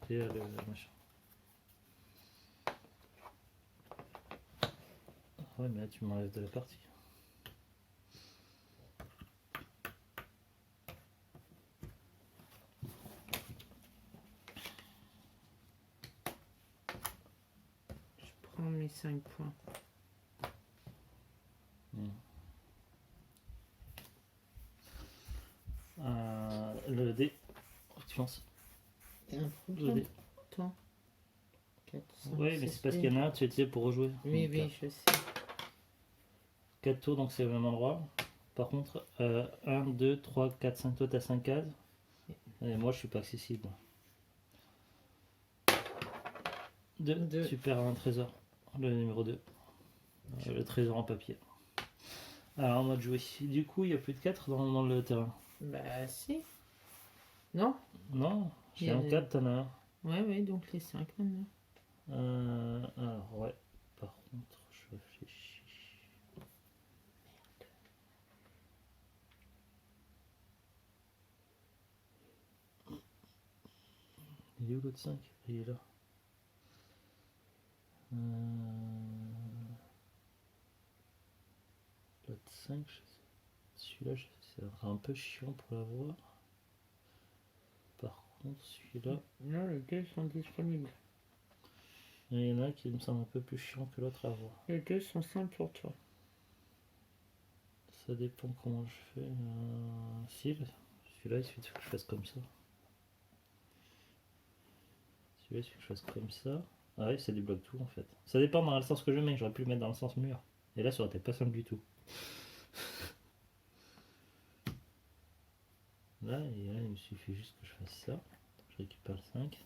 Et le machin. Ouais, mais là tu m'enlèves de la partie. Je prends mes 5 points. Le dé. Tu lances. Et un Le problème. dé. Toi. 4, 5, Oui, mais c'est parce qu'il y en a un, tu étais pour rejouer. Oui, Donc, oui, je sais. 4 tours, donc c'est au même endroit. Par contre, 1, 2, 3, 4, 5, toi t'as 5 cases. Et moi je suis pas accessible. 2, tu perds un trésor. Le numéro 2. Le trésor en papier. Alors, en mode jouer. Du coup, il y a plus de 4 dans le terrain. Bah, si. Non? Non, j'ai un 4, t'en as un. Ouais, ouais, donc les 5 maintenant. Alors, ouais. Par contre, je réfléchis. Il est où l'autre 5? Il est là. L'autre 5, celui-là, c'est un peu chiant pour l'avoir. Par contre, celui-là. Non, les deux sont disponibles. Il y en a un qui me semble un peu plus chiant que l'autre à avoir. Les deux sont simples pour toi. Ça dépend comment je fais. Si, celui-là, il suffit que je fasse comme ça. Celui-là, il suffit que je fasse comme ça. Ah oui, ça débloque tout en fait. Ça dépend dans le sens que je mets. J'aurais pu le mettre dans le sens mur. Et là, ça aurait été pas simple du tout. Là, il me suffit juste que je fasse ça. Je récupère le 5.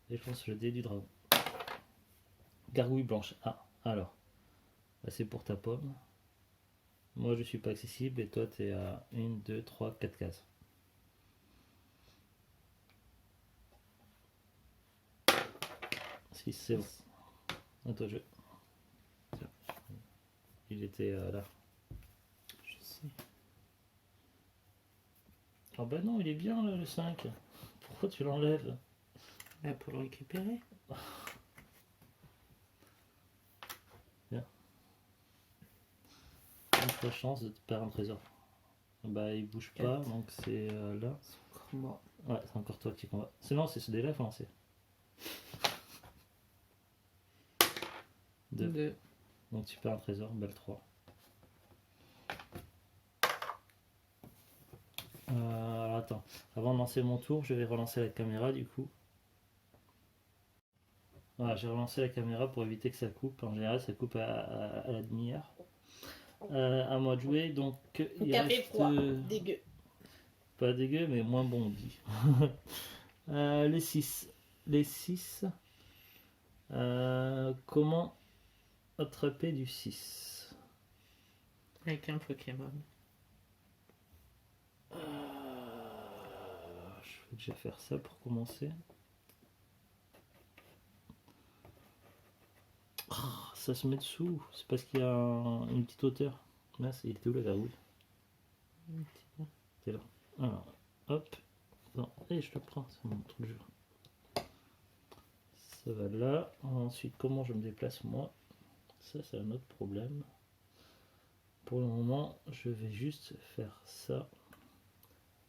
Et je lance le dé du dragon. Gargouille blanche. Ah, alors. Là, c'est pour ta pomme. Moi, je suis pas accessible et toi, tu es à 1, 2, 3, 4 cases. 6, c'est bon. À toi, je. Tiens. Il était là. Je sais. Ah bah non, il est bien là, le 5. Pourquoi tu l'enlèves? Bah, pour le récupérer. La chance de te perdre un trésor. Bah il bouge pas, 4. donc c'est là. C'est encore moi. Ouais, c'est encore toi qui combat. Sinon, c'est ce délai, faut lancer. 2. 2. Donc tu perds un trésor, balle 3. Alors attends, avant de lancer mon tour, je vais relancer la caméra du coup. Voilà, j'ai relancé la caméra pour éviter que ça coupe. En général, ça coupe à la demi-heure. À moi de jouer, donc il Café reste froid, dégueu. pas dégueu, mais moins bon, on dit. Les 6. Les 6. Comment attraper du 6? Avec un Pokémon. Je vais déjà faire ça pour commencer. Oh, ça se met dessous, c'est parce qu'il y a une petite hauteur. Là, il était où la verrouille? C'est là. Alors, hop. Non, et je le prends, c'est mon truc de jeu. Ça va là. Ensuite, comment je me déplace moi? Ça, c'est un autre problème. Pour le moment, je vais juste faire ça.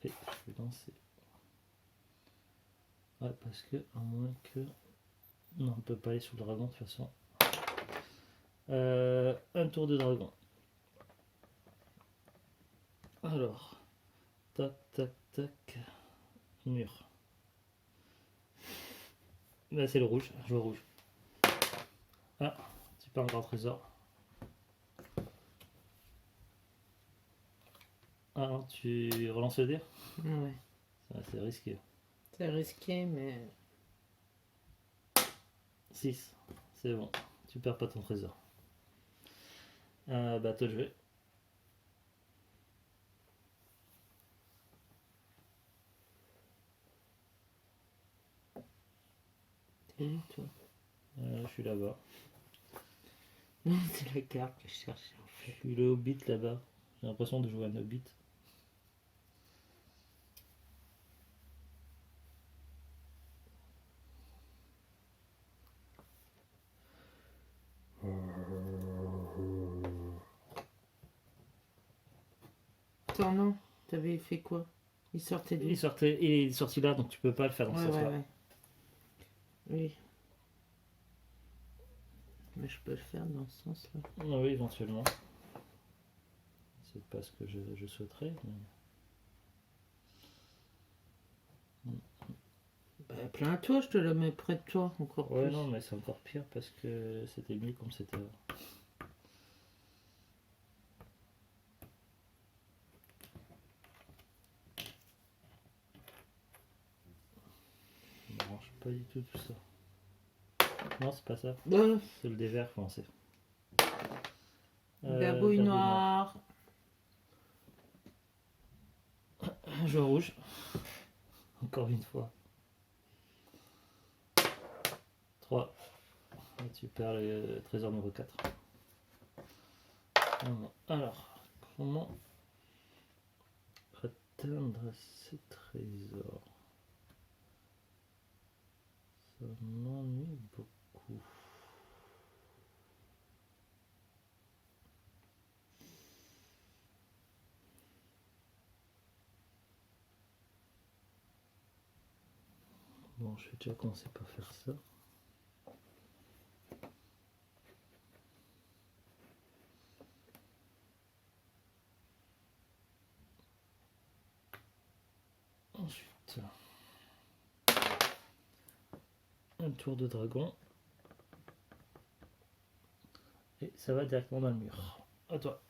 Et je vais lancer. Ouais, parce que, à moins que... Non, on ne peut pas aller sur le dragon de toute façon. Un tour de dragon. Alors, tac, tac, tac. Mur. Là, c'est le rouge. Je vois rouge. Ah, tu perds un grand trésor. Ah non, tu relances le dé? Ouais. C'est risqué. C'est risqué, mais. 6. C'est bon. Tu perds pas ton trésor. Bah, toi, je vais. T'es où, toi? Je suis là-bas. Non, c'est la carte que je cherchais en Je fait. suis le hobbit là-bas. J'ai l'impression de jouer un hobbit. Attends, non. T'avais fait quoi? Il sortait d'où? Il est sorti là, donc tu peux pas le faire dans ce sens-là. ouais. Oui. Mais je peux le faire dans ce sens-là. Ah oui, éventuellement. C'est pas ce que je souhaiterais. Mais... Bah, plains-toi, je te le mets près de toi, encore Ouais, plus. non, mais c'est encore pire parce que c'était mieux comme c'était avant. Ça m'arrange pas du tout tout ça. Non, c'est pas ça. Ah, C'est le dévers, comment c'est? Babouille noire. Un jeu rouge. Encore une fois. 3. Et tu perds le trésor numéro 4. Alors, comment atteindre ces trésors? Ça m'ennuie beaucoup. Bon, je vais déjà commencer par faire ça. Ensuite, un tour de dragon. Et ça va directement dans le mur. À toi.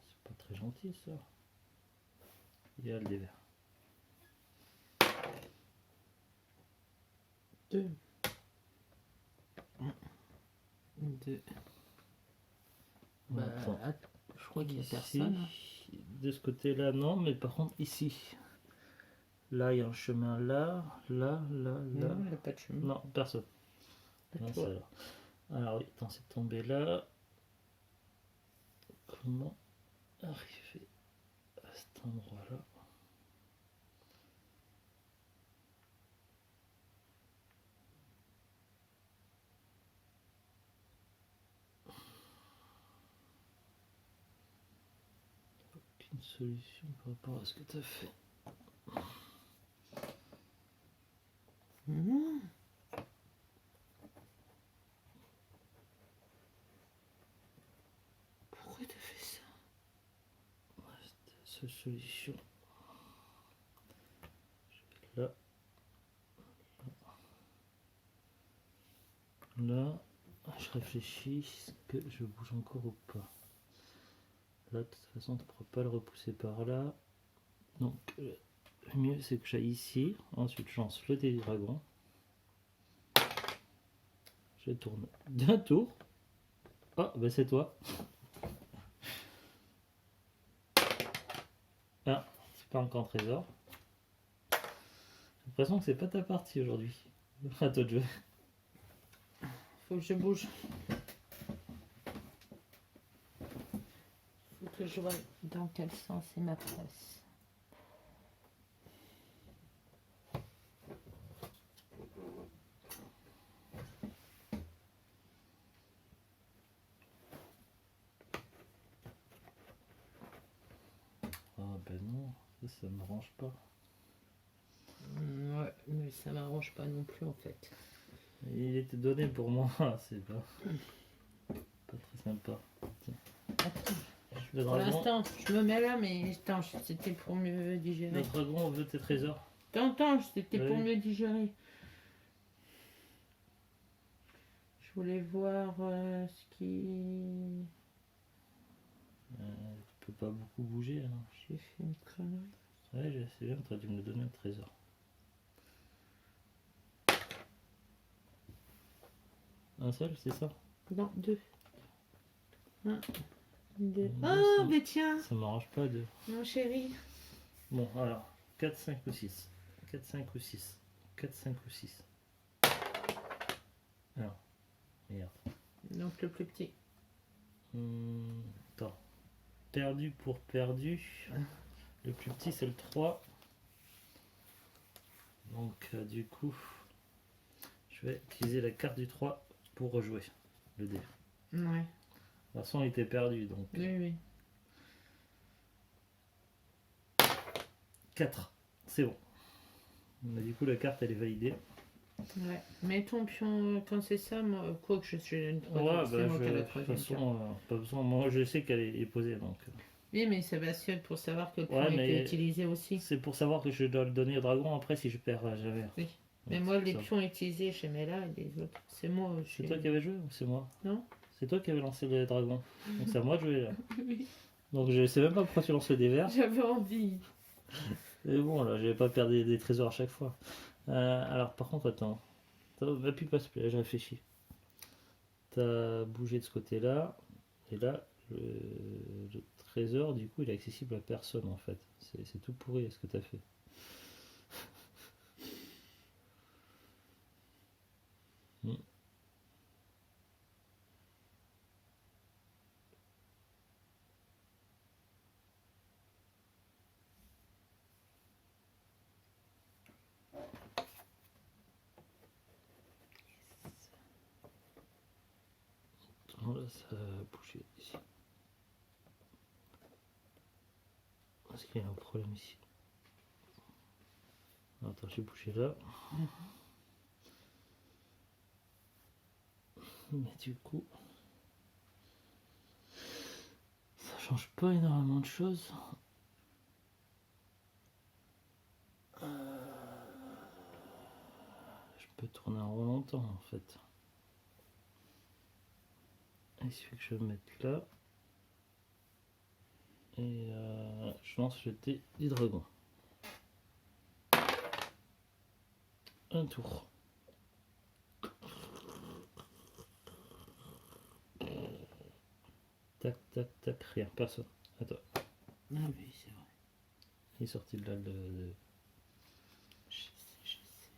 C'est pas très gentil ça. Il y a le dévers. 2. 2. Bah, Attends. je crois qu'il n'y a Ici, personne. de ce côté-là, non, mais par contre, ici. Là, il y a un chemin là, là. Non, il n'y a pas de chemin. Non, personne. Non, c'est là. Alors, oui, attends, c'est tombé là. Comment arriver à cet endroit-là? Aucune solution par rapport à ce que tu as fait. Mmh. Pourquoi tu as fait ça? C'était la seule solution. Je vais là. Là, je réfléchis, est-ce que je bouge encore ou pas? Là, de toute façon, tu ne pourras pas le repousser par là. Donc, le mieux, c'est que j'aille ici. Ensuite, je lance le dé du dragon. Je tourne d'un tour. Ah, bah c'est toi. Ah, c'est pas encore un trésor. J'ai l'impression que c'est pas ta partie aujourd'hui. À toi de jouer. Faut que je bouge. Faut que je vois dans quel sens est ma place. Ah ben non, ça m'arrange pas. Ouais, mais ça m'arrange pas non plus en fait. Il était donné pour moi, c'est pas très sympa. Tiens. Attends, Le pour dragon, l'instant, je me mets là, mais attends, c'était pour mieux le digérer. dragon veut tes trésors. Attends, c'était pour Oui. mieux digérer. Je voulais voir ce qui... Tu peux pas beaucoup bouger. Hein. J'ai fait une connerie. Ouais, c'est bien, t'aurais dû me donner un trésor. Un seul, c'est ça? Non, 2. 1, 2. Non, Oh, ça- mais tiens, Ça m'arrange pas de... mon chéri. Bon, alors, 4, 5 ou 6. 4, 5 ou 6. 4, 5 ou 6. Alors, merde. Donc le plus petit. Attends. Perdu pour perdu. Le plus petit, c'est le 3. Donc, du coup, je vais utiliser la carte du 3 pour rejouer le dé. Ouais, De toute façon, il était perdu, donc oui, oui. 4. C'est bon. Mais du coup, la carte, elle est validée. Ouais. Mets ton pion quand c'est ça, moi, quoi que je suis une Ouais, bah, c'est moi qui ai la de toute troisième carte. façon, pas besoin. Moi, je sais qu'elle est posée, donc... Oui, mais Sébastien, pour savoir que le pion Ouais, était mais- utilisé aussi. C'est pour savoir que je dois le donner au dragon après si je perds jamais. Oui. Mais Ouais, moi, c'est les ça. pions utilisés, je les mets là et les autres, c'est moi. C'est toi qui avais joué ou c'est moi? Non. C'est toi qui avais lancé le dragon. Donc c'est à moi de jouer là. Oui. Donc je sais même pas pourquoi tu lances le dé vert. J'avais envie. Mais bon, là, je vais pas perdre des trésors à chaque fois. Alors par contre, attends. Va plus passer, je réfléchis. T'as bougé de ce côté-là. Et là, le trésor, du coup, il est accessible à personne en fait. C'est tout pourri ce que t'as fait. Hmm. Attends, là, ça a bougé ici. Est-ce qu'il y a un problème ici? Attends, j'ai bougé là. Mais du coup, ça change pas énormément de choses. Je peux tourner en rond longtemps en fait. Il suffit que je me mette là. Et je lance le dé du dragon. Un tour. Tac, tac, tac, rien, personne. Attends, Ah oui, c'est vrai. il est sorti de là Je sais, je sais.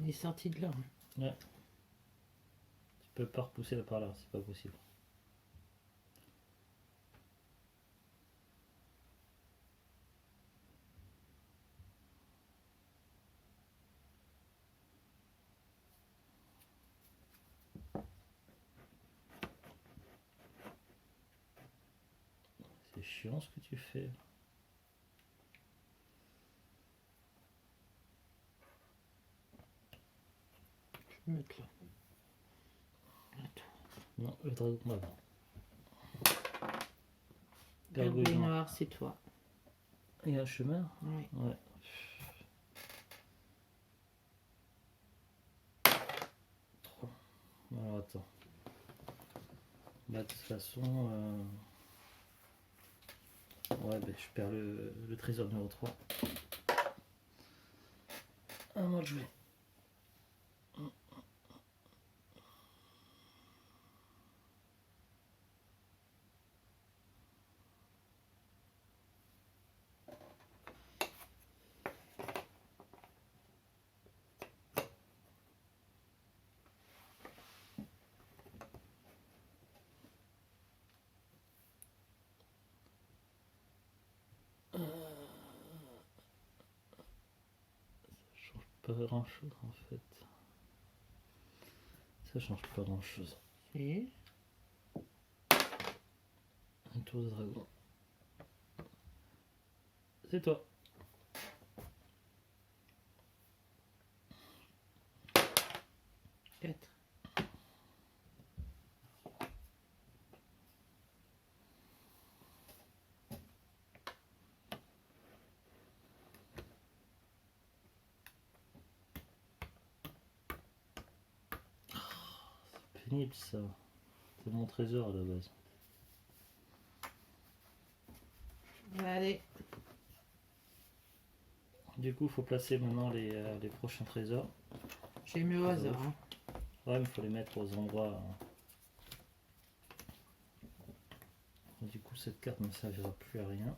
Il est sorti de là. Ouais. Tu peux pas repousser là par là, c'est pas possible. C'est chiant ce que tu fais. Je vais mettre là. Attends. Non, le dragon avant. Gargouille noire, c'est toi. Il y a un chemin. Oui. Ouais. Trois. Alors attends. Bah, de toute façon. Ouais, bah, je perds le trésor numéro 3. À moi de jouer. Pas grand chose en fait. Ça change pas grand chose. Et Un tour de dragon. C'est toi. 4. Pénible ça. C'est mon trésor à la base. Allez. Du coup, faut placer maintenant les prochains trésors. J'ai mis au hasard. Hein. Ouais, mais faut les mettre aux endroits. Du coup, cette carte ne servira plus à rien.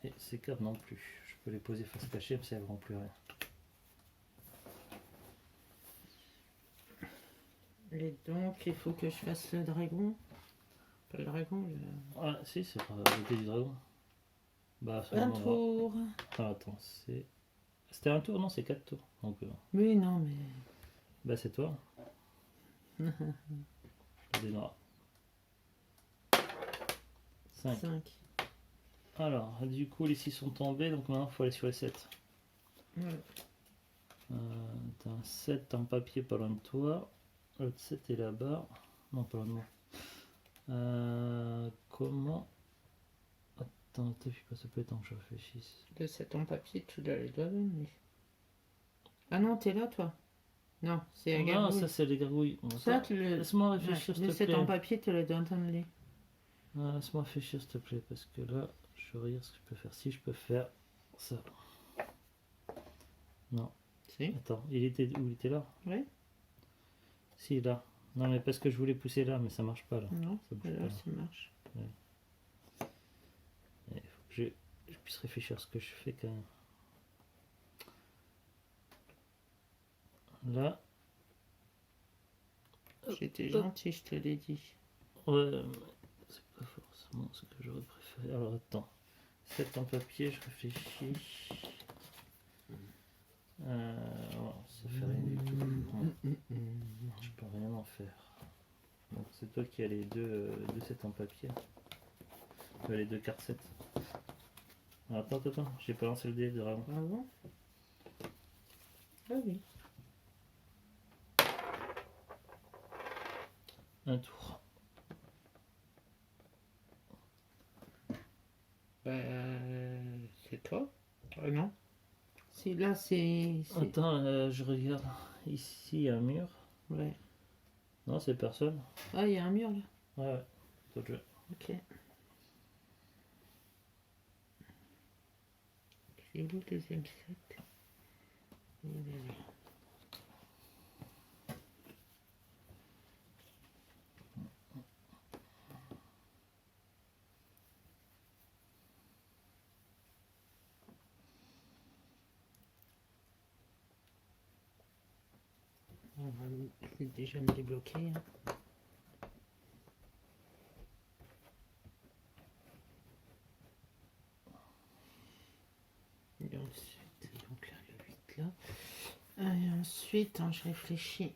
Et ces cartes non plus. Je peux les poser face cachée, mais ça ne serviront plus à rien. Et donc, il faut que je fasse le dragon. Pas le dragon, Ah, si, c'est le dé du dragon. Bah, à ce un moment-là. tour. Ah, attends, c'est. C'était un tour, non, c'est 4 tours. Donc, Oui, non, mais. bah, c'est toi. Le dé noir. 5. 5. Alors, du coup, les 6 sont tombés, donc maintenant, il faut aller sur les 7. Ouais. T'as un 7 en papier pas loin de toi. L'autre 7 est là-bas. Non, pas loin de moi. Comment. Attends, t'as vu pas, ça peut être temps que je réfléchisse. Le 7 en papier, tu dois les donner. Ah non, t'es là, toi. Non, c'est la Non, gargouille. ça c'est les gargouilles. Bon, Ça, attends, laisse-moi réfléchir, le s'il te 7 plaît. en papier, tu le donnes. Laisse-moi réfléchir, s'il te plaît, parce que là, je regarde ce que je peux faire. Si je peux faire ça. Non. Si. Attends, il était où? Il était là? Oui. Si, là. Non, mais parce que je voulais pousser là, mais ça marche pas là. Non, Ça bouge là, pas. ça marche. Il faut que je puisse réfléchir à ce que je fais quand même. Là. J'étais gentil, je te l'ai dit. Ouais, mais c'est pas forcément ce que j'aurais préféré. Alors attends. 7 en papier, je réfléchis. Ça fait rien du tout. Je peux rien en faire. Donc c'est toi qui as les deux 7 en papier. Tu as les deux cartes 7. Alors, attends, j'ai pas lancé le dé de dragon. Ah bon? Ah oui. Un tour. C'est toi? Ah non. Si là, c'est. Attends, je regarde. Ici, il y a un mur. Ouais. Non, c'est personne. Ah, il y a un mur là. Ouais. Toi, Ok. C'est où le deuxième set? Il est là. On va déjà me débloquer. Hein. Et ensuite, donc là, le 8 là. Et ensuite, hein, je réfléchis.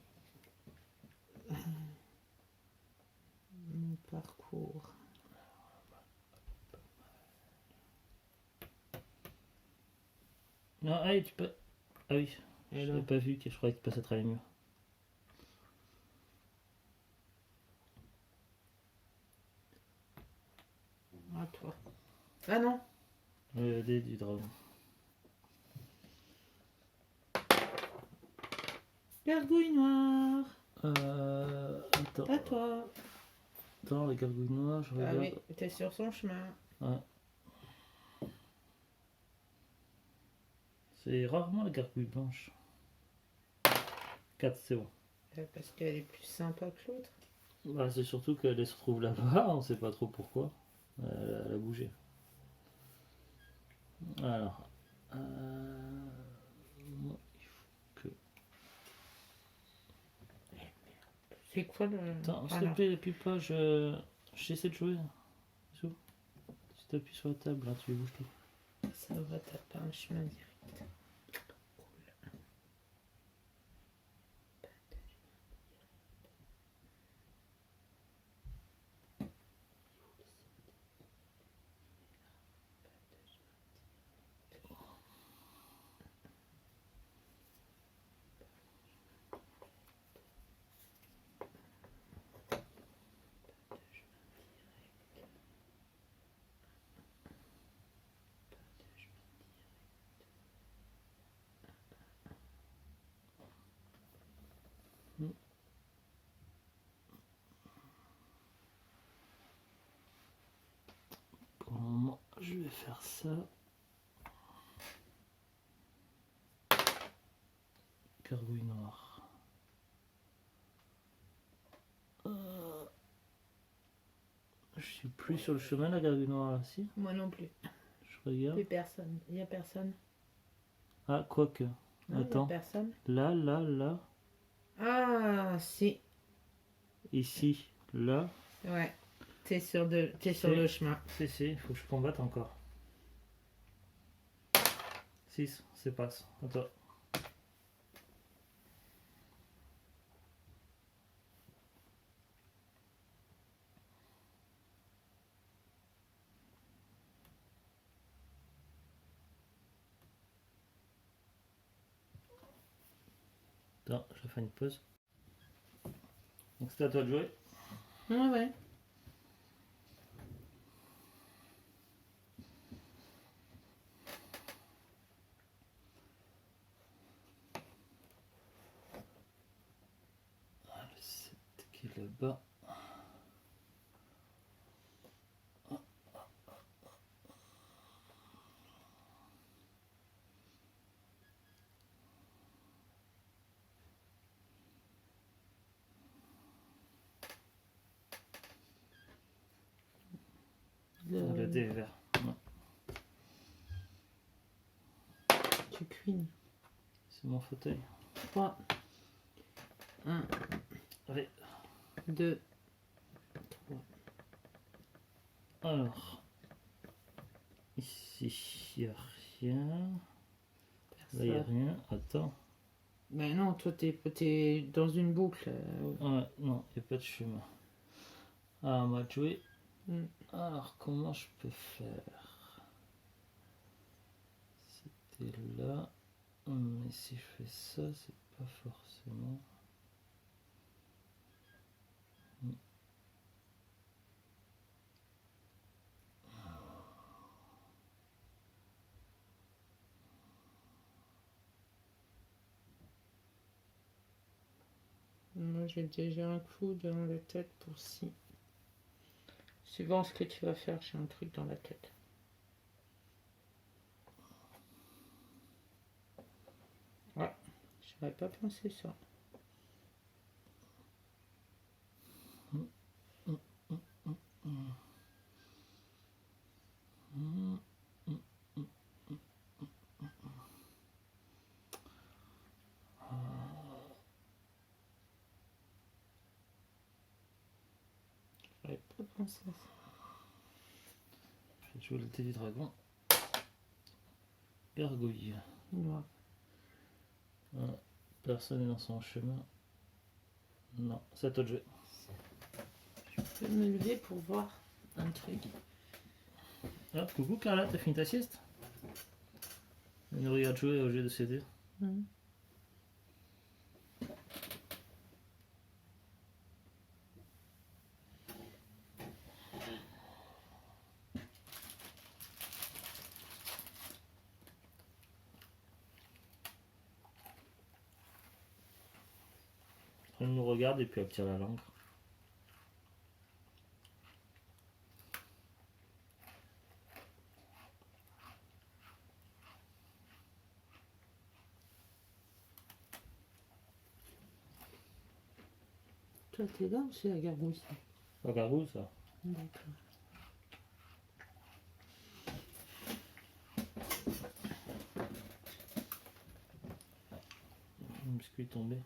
Mon parcours. Non, allez, tu peux. Ah oui, je Et l'avais là, pas vu, que je croyais que tu passais à travers les murs. à toi. Ah non. Le dé du dragon. Gargouille noire. Attends. À toi. Attends, les gargouilles noires, je Ah regarde. oui, t'es sur son chemin. Ouais. C'est rarement la gargouille blanche. 4, c'est bon. Parce qu'elle est plus sympa que l'autre. Bah, c'est surtout qu'elle se trouve là-bas, on sait pas trop pourquoi. Elle a bougé. Alors. Moi, il faut que. C'est quoi le. Attends, s'il Ah te non. plaît, appuie pas, j'essaie de jouer. Bisous. Si t'appuies sur la table, là, tu bouges tout. Ça va, t'as pas un chemin direct. Pour le moment, je vais faire ça. Gargouille noire. Je suis plus sur le chemin, la gargouille noire, là, si. Moi non plus. Je regarde. Plus personne. Il y a personne. Ah, quoique. Non, Attends. y a personne. Là. Ah, si. Ici, là. Ouais. T'es sur le chemin. Si, il faut que je combatte encore. 6, c'est passe. À toi. Attends, je vais faire une pause. Donc c'est à toi de jouer. Ah ouais. Ah, le 7 qui est là-bas. Le dé est vert. Ouais. Tu cuines. C'est mon fauteuil. 3. 1, Allez. 2. Alors. Ici, il n'y a rien. Là, il n'y a rien. Attends. Ben non, toi t'es dans une boucle. Ouais, non, il n'y a pas de chemin. Ah, on va jouer. Mm. Alors, comment je peux faire? C'était là. Mais si je fais ça, c'est pas forcément. Moi j'ai déjà un coup dans la tête pour si. Suivant ce que tu vas faire, j'ai un truc dans la tête. J'avais pas pensé ça. J'avais pas pensé à ça. Je vais jouer le thé du dragon. Gargouille. Noir. Personne n'est dans son chemin. Non, c'est à toi de jouer. Je peux me lever pour voir un truc. Ah, coucou Carla, t'as fini ta sieste? Elle nous regarde jouer au jeu de CD. Elle nous regarde et puis elle tire la langue. Toi, t'es là ou c'est la gargouille ça? La gargouille, ça. D'accord. Le biscuit est tombé.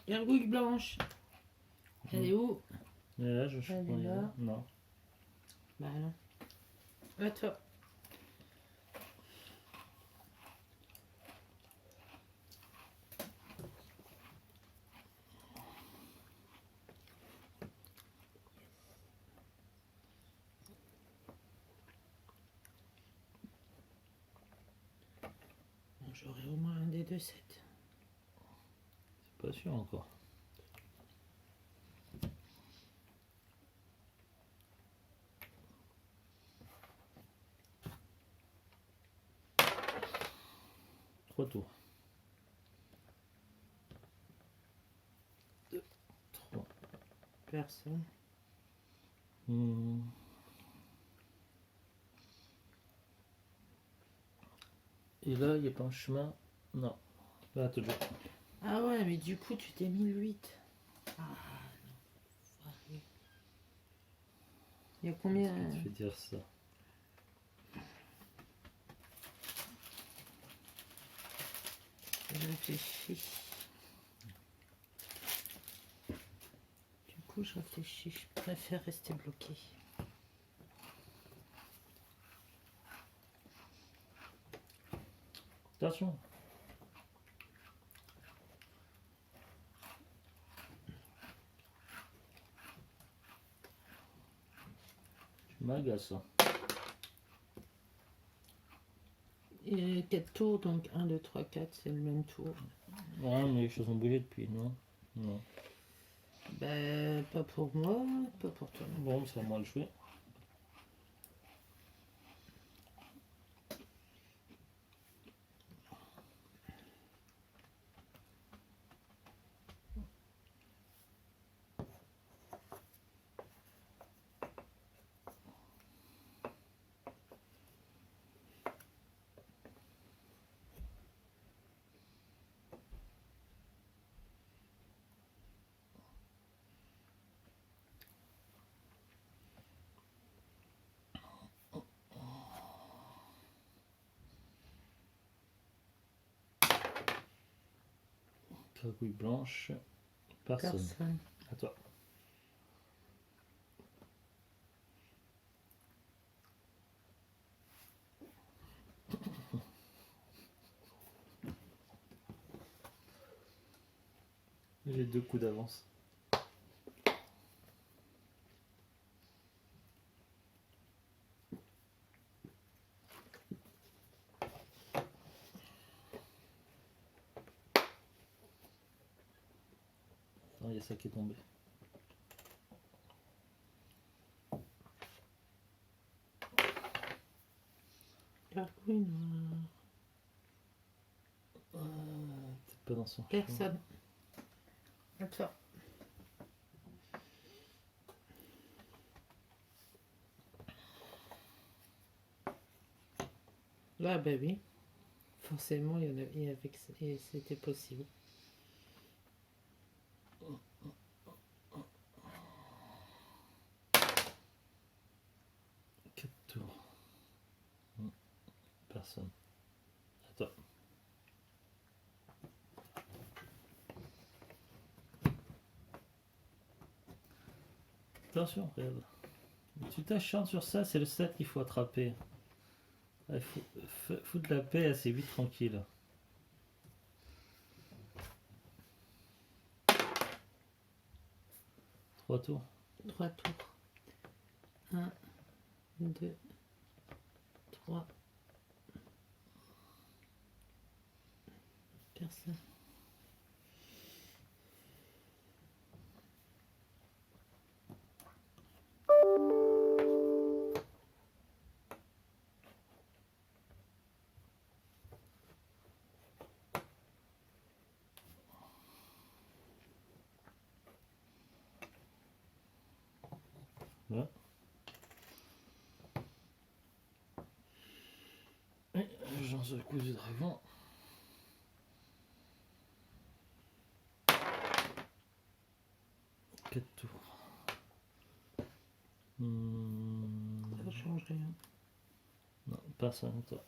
Gargouille blanche. Elle est où? Elle est là, je Elle crois. est là. Non. Bah non. À toi. J'aurai au moins un des deux sets. C'est pas sûr encore. Trois tours. 2, 3. Personne. Et là, il n'y a pas un chemin. Non. Là, tout jouer. Ah ouais, mais du coup, tu t'es mis le 8. Ah non. Il y a combien? Qu'est-ce qui te fait dire ça? Je réfléchis. Du coup, je réfléchis. Je préfère rester bloqué. Attention. Tu m'agaces. Et 4 tours, donc 1, 2, 3, 4, c'est le même tour. Ouais, mais les choses ont bougé depuis, non? Non. Ben, pas pour moi, pas pour toi. Bon, c'est à moi de jouer. Gargouille blanche. Personne. Personne. À toi. J'ai 2 coups d'avance. Attends, il y a ça qui est tombé. Gargouille noire. T'es pas dans son champ. Personne. Attends. Là, bah oui. Forcément, il y avait et c'était possible. Quatre tours. Personne. Attends. Attention, regarde. Tu t'acharnes sur ça, c'est le 7 qu'il faut attraper. Il faut foutre la paix à ces 8 tranquilles. Trois tours. 3 tours. 1, 2, 3. Personne. Là. Et j'en suis le coup du dragon. Quatre tours. Ça change rien. Non, personne, toi.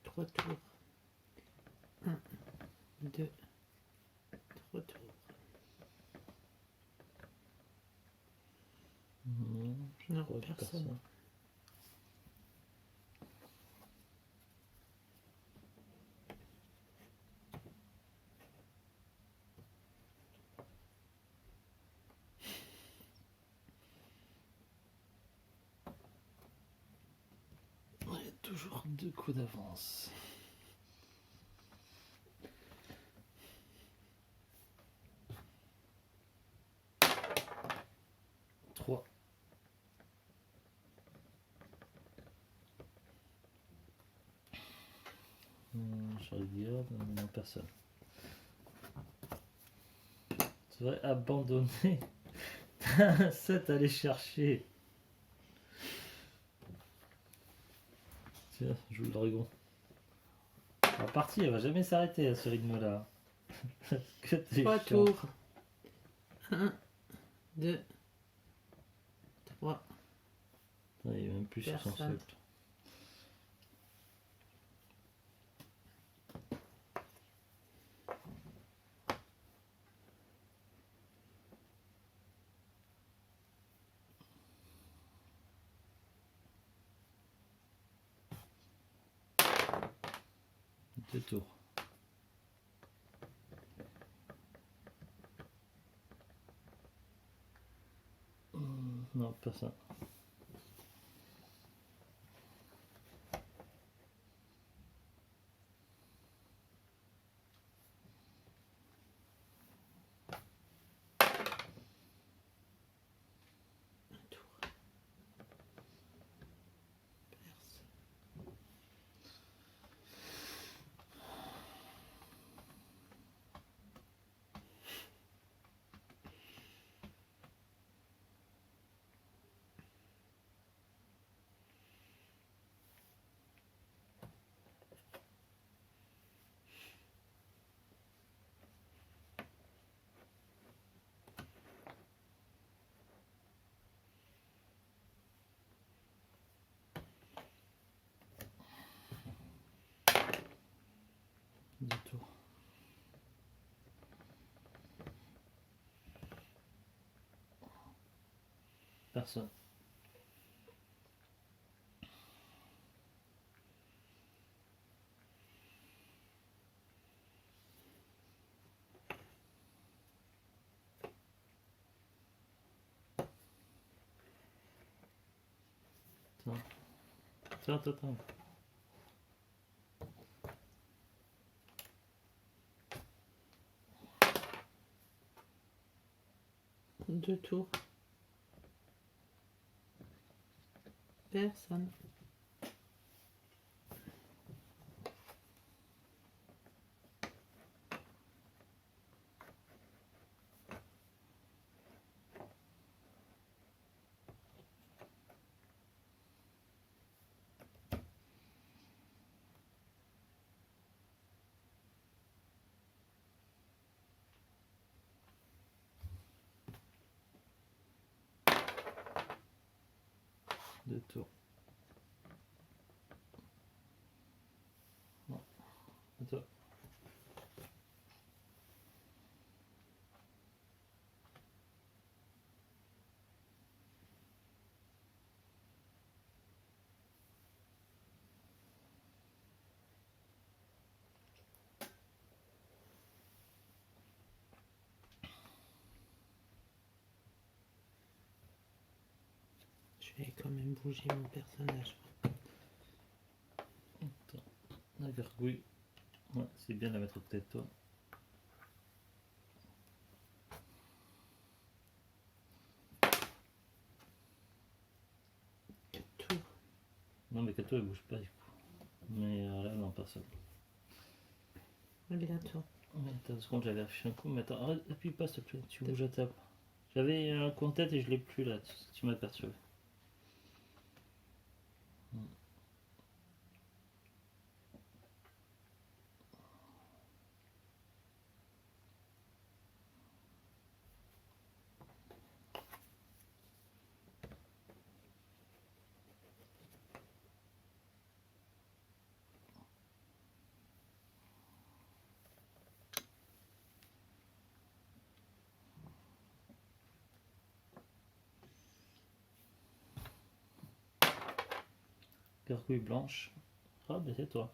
Trois tours. 1, 2, 3 tours. Non, personne. Il y a toujours 2 coups d'avance. Trois. Je regarde, non, personne. Tu devrais abandonner. T'as un 7 à aller chercher. Tiens, joue le dragon. La partie, elle va jamais s'arrêter à ce rythme-là. Que t'es 3 chiant. tours. 1, 2, 3. Il est même plus sur son Personne. socle. Deux tours. Non, personne. Deux tours. Personne. Attends. 2 tours. Personne. Deux tours. Non. Attends. Je vais quand même bouger mon personnage. Attends. La gargouille. Ouais, c'est bien de la mettre à côté de toi. Tours. Non, mais Kato, elle bouge pas du coup. Mais là, non, personne. Allez, à toi. Ouais, attends 2 secondes, j'avais affiché un coup, mais attends, arrête, appuie pas s'il te plaît, tu bouges à table. J'avais un coup en tête et je l'ai plus là, tu m'as perturbé. Gargouille blanche. Ah, ben c'est toi.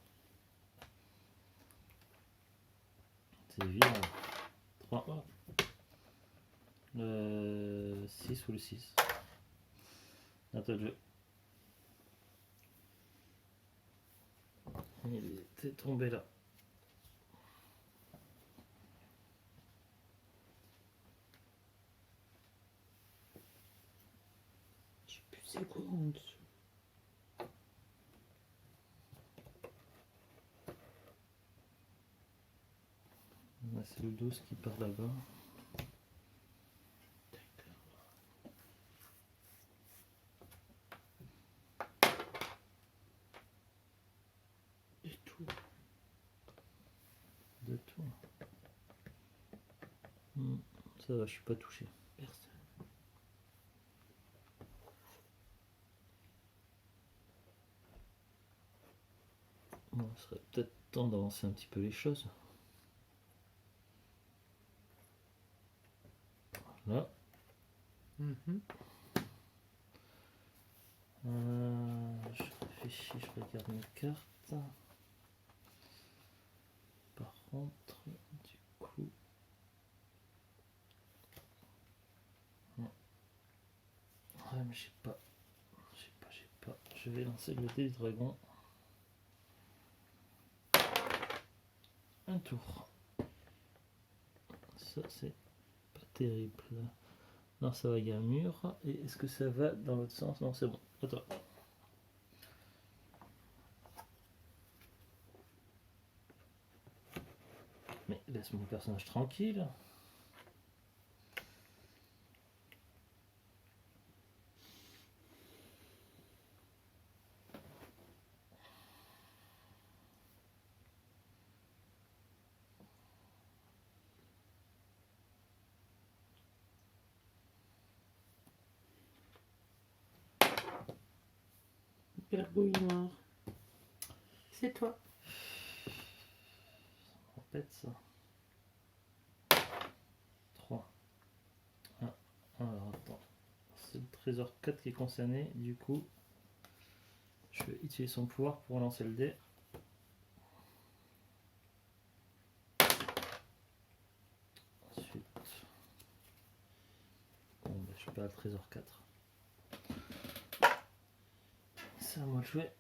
C'est évident. 3. Le 6 ou le 6. Attends le jeu. Il était tombé là. Je sais plus c'est quoi en dessous. Là, c'est le 12 qui part là-bas. Du tout. 2 tours. Ça va, je suis pas touché. Personne. Bon, il serait peut-être temps d'avancer un petit peu les choses. Là. Mhm. Je réfléchis, je regarde mes cartes. Par contre, du coup... Non. Ouais, mais j'ai pas. Je vais lancer le dé du dragon. Un tour. Ça, c'est pas terrible. Non, ça va, il y a un mur. Et est-ce que ça va dans l'autre sens? Non, c'est bon. Attends. Mais laisse mon personnage tranquille. Gargouille noire. C'est toi. On pète ça. 3. Alors attends. C'est le trésor 4 qui est concerné. Du coup, je vais utiliser son pouvoir pour lancer le dé. Ensuite. Bon, bah, je suis pas à trésor 4. c'est à moi de jouer.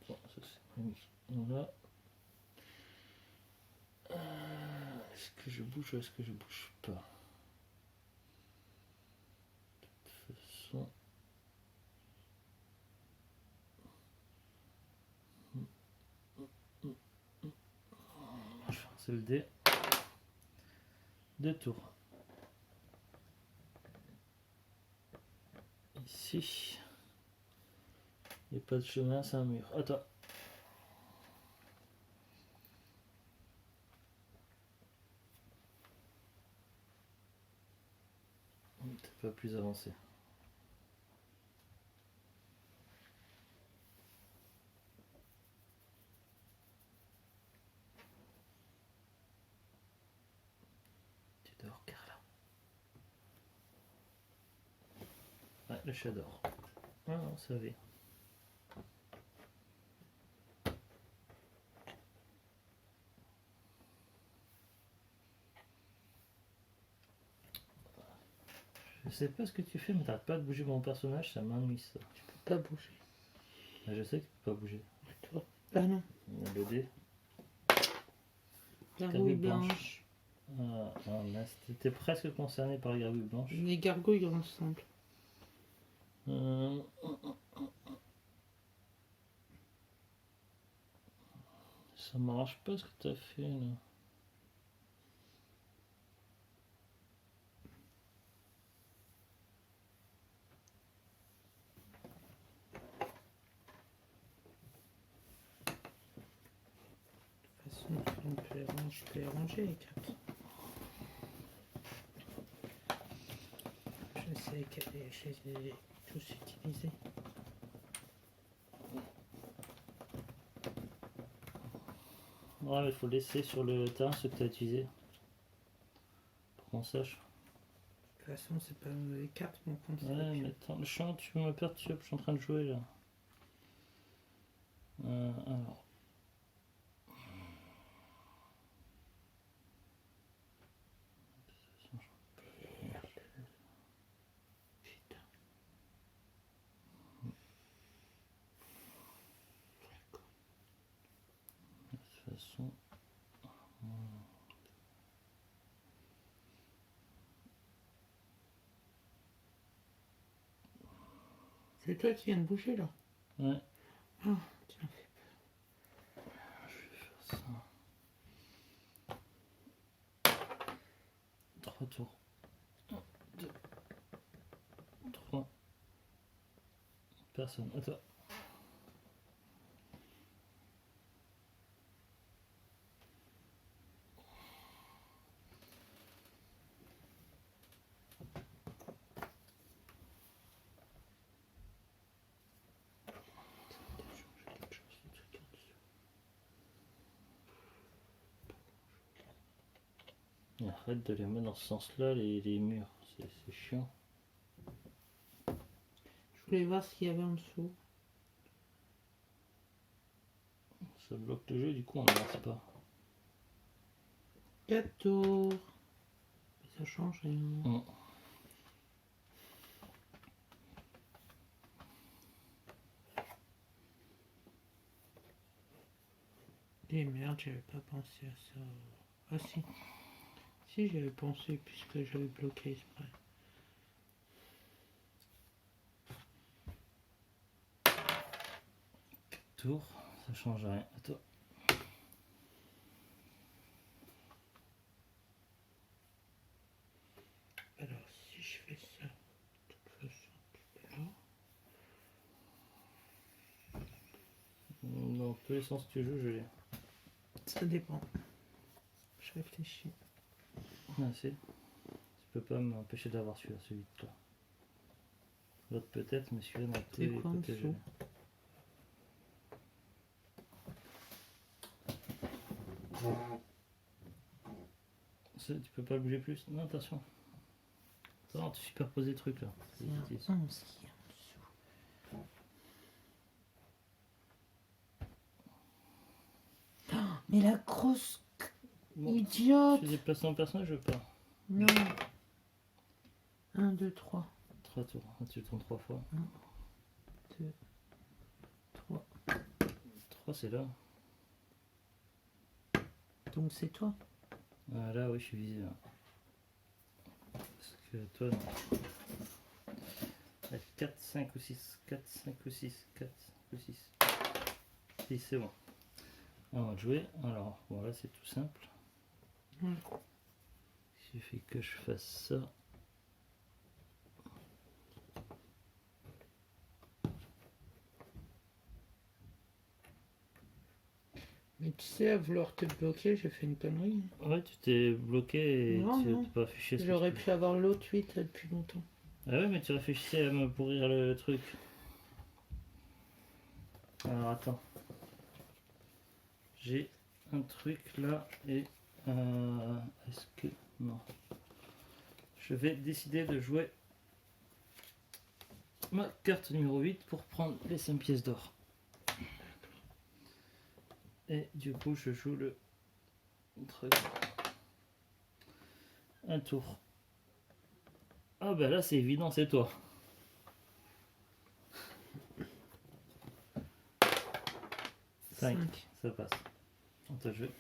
Bon, ça c'est mis. Voilà. Est-ce que je bouge ou est-ce que je bouge pas? De toute façon. C'est le dé. 2 tours. Ici. Il n'y a pas de chemin, c'est un mur. Attends. Peut-être pas plus avancé. Tu dors, Carla. Ouais, le chat dort. Ah non, ça va. Je sais pas ce que tu fais, mais t'arrêtes pas de bouger mon personnage, ça m'ennuie ça. Tu peux pas bouger. Ah, je sais que tu peux pas bouger. Toi. Ah non. Il y a le dé. Gargouille blanche. Ah, mince, t'étais presque concerné par les gargouilles blanches. Les gargouilles ensemble. Ça m'arrange pas ce que t'as fait là. De toute façon, je peux les ranger les cartes. Je sais qu'elle est tous utilisés. Ouais, mais il faut laisser sur le terrain ce que tu as utilisé. Pour qu'on sache. De toute façon, c'est pas les cartes mon compte. Ouais, mais attends, le champ, tu me perturbes, je suis en train de jouer là. Alors. Putain. De toute façon. C'est toi qui viens de bouger là. Ouais. Ah, tiens, fais peur. Je vais faire ça. 3 tours. 1, 2, 3. Personne. À toi. Et arrête de les mettre dans ce sens-là, les murs. C'est chiant. Je voulais voir ce qu'il y avait en dessous. Ça bloque le jeu, du coup on n'avance pas. 4 tours. Ça change rien. Et merde, j'avais pas pensé à ça. Ah si. Si, j'avais pensé puisque j'avais bloqué exprès. Tour, ça change rien. À toi. Alors, si je fais ça, de toute façon, tous les sens que tu joues, je l'ai. Ça dépend. Je réfléchis. Ah, si. Tu peux pas m'empêcher d'avoir celui-là, celui de toi. L'autre peut-être, mais celui-là n'a C'est plus quoi en protégé. dessous? Tu peux pas bouger plus. Non, attention. Non, tu superposes des trucs là. C'est C'est un bêtise. 11 qui est en dessous. Oh, mais la grosse Bon, idiote! tu déplaces ton personnage, je veux pas. Non. 1, 2, 3. 3 tours. Ah, tu tournes 3 fois. 2, 3. 3 c'est là. Donc c'est toi. Ah, là, oui, je suis visé là. Parce que toi, non. 4, 5 ou 6. 4, 5 ou 6. 4, 5 ou 6. 6, c'est bon. On va jouer. Alors, voilà, c'est tout simple. Ouais. Il suffit que je fasse ça. Mais tu sais, à vouloir te bloquer, j'ai fait une connerie. Ouais, tu t'es bloqué et Non, tu non. t'es pas affiché. ce que J'aurais tu pu avoir l'autre 8 depuis longtemps. Ah ouais, mais tu réfléchissais à me pourrir le truc. Alors attends. J'ai un truc là et est-ce que non. Je vais décider de jouer ma carte numéro 8 pour prendre les 5 pièces d'or. Et du coup je joue le truc. Un tour. Ah bah là c'est évident, c'est toi. 5, 5. ça passe. On t'a joué.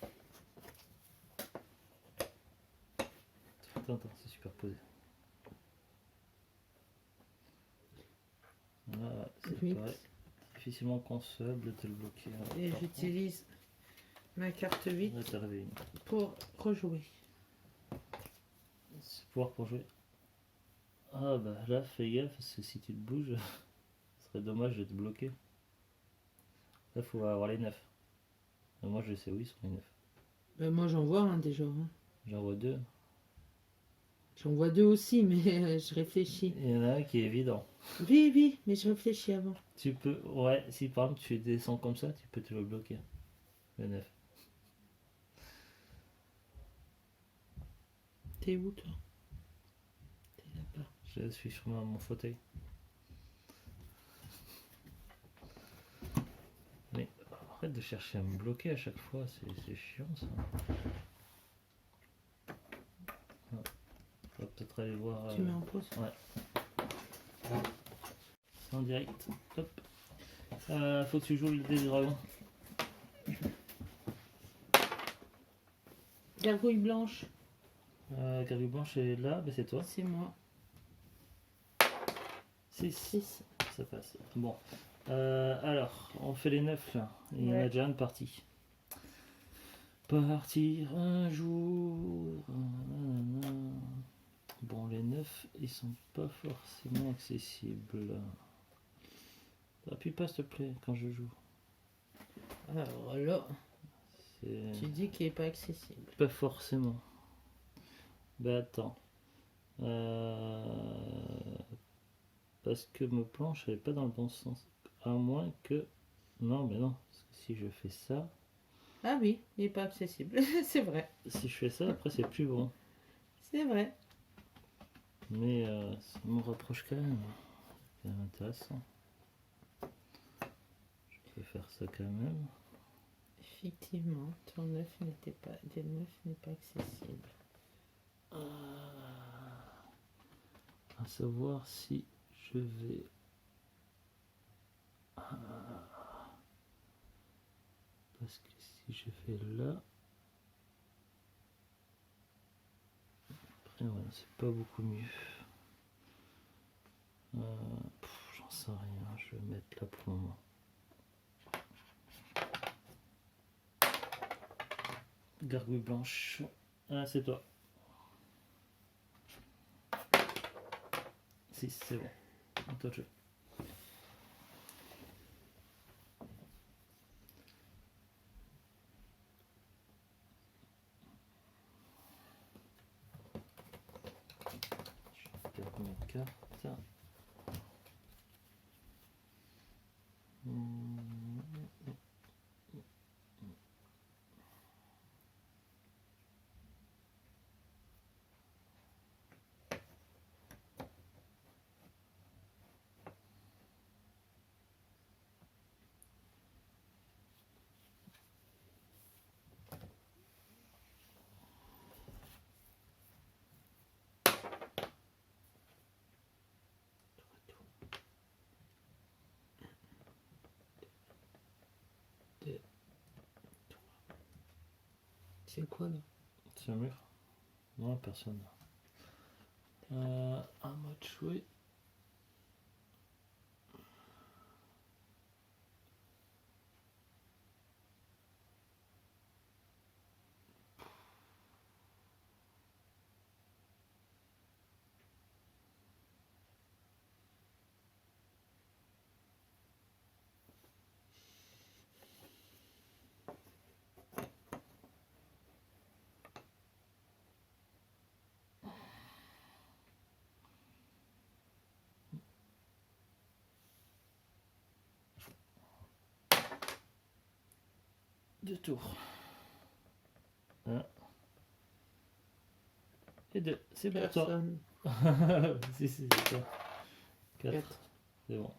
Attends, c'est superposé. Là, c'est 8. pareil. Difficilement concevable de te le bloquer. Alors, Et par j'utilise ma carte 8 contre, là, t'as réveillé. pour rejouer. C'est pouvoir pour jouer. Ah bah là, fais gaffe, parce que si tu te bouges, ce serait dommage de te bloquer. Là, faut avoir les 9. Moi, je sais où ils sont les 9. Ben, moi j'en vois un déjà. Hein. J'en vois 2. J'en vois 2 aussi, mais je réfléchis. Il y en a un qui est évident. Oui, oui, mais je réfléchis avant. Tu peux, ouais, si par exemple tu descends comme ça, tu peux te le bloquer. Le 9. T'es où toi? T'es là-bas. Je suis sur mon fauteuil. Mais arrête de chercher à me bloquer à chaque fois, c'est chiant ça. Ah, on va peut-être aller voir. Tu mets en pause. Ouais. C'est en direct. Hop. Faut que tu joues le dé du dragon. Gargouille blanche, Gargouille blanche est là, bah c'est toi. c'est moi. 6. 6. Ça passe. Bon. Alors, on fait les 9 là. Il y en a Ouais. déjà une partie. Partir un jour. Nanana. Bon, les 9, ils sont pas forcément accessibles. Appuie pas s'il te plaît quand je joue. Alors là, C'est tu dis qu'il n'est pas accessible. pas forcément. Bah attends. Parce que ma planche elle est pas dans le bon sens. À moins que. Non, mais non. Parce que si je fais ça. Ah oui, il n'est pas accessible. C'est vrai. Si je fais ça, après c'est plus bon. C'est vrai. Mais ça me rapproche quand même. C'est quand même intéressant. Je peux faire ça quand même. Effectivement, ton 9 n'était pas, des 9 n'est pas accessible. À savoir si je vais. Parce que si je fais là. Après, ouais, c'est pas beaucoup mieux. J'en sais rien, je vais mettre là pour le moment. Gargouille blanche. Ah, c'est toi. 6, c'est bon. À toi de jouer. cartes. C'est quoi là? C'est un mur? Non, personne. Un match joué. Deux tours. 1 et 2. C'est pour toi. Personne. Si, c'est toi. 4. Quatre. C'est bon.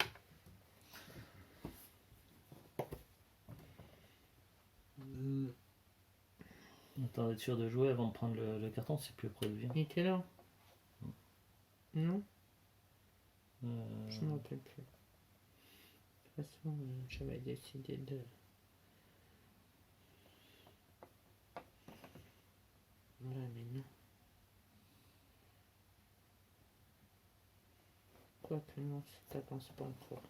Attends, d'être sûr de jouer avant de prendre le carton, c'est plus près de bien. Il était là? Non? Euh, Je ne me rappelle plus. De toute façon, j'avais décidé de... Ouais, mais non. Quoi que non, ça t'avance pas encore.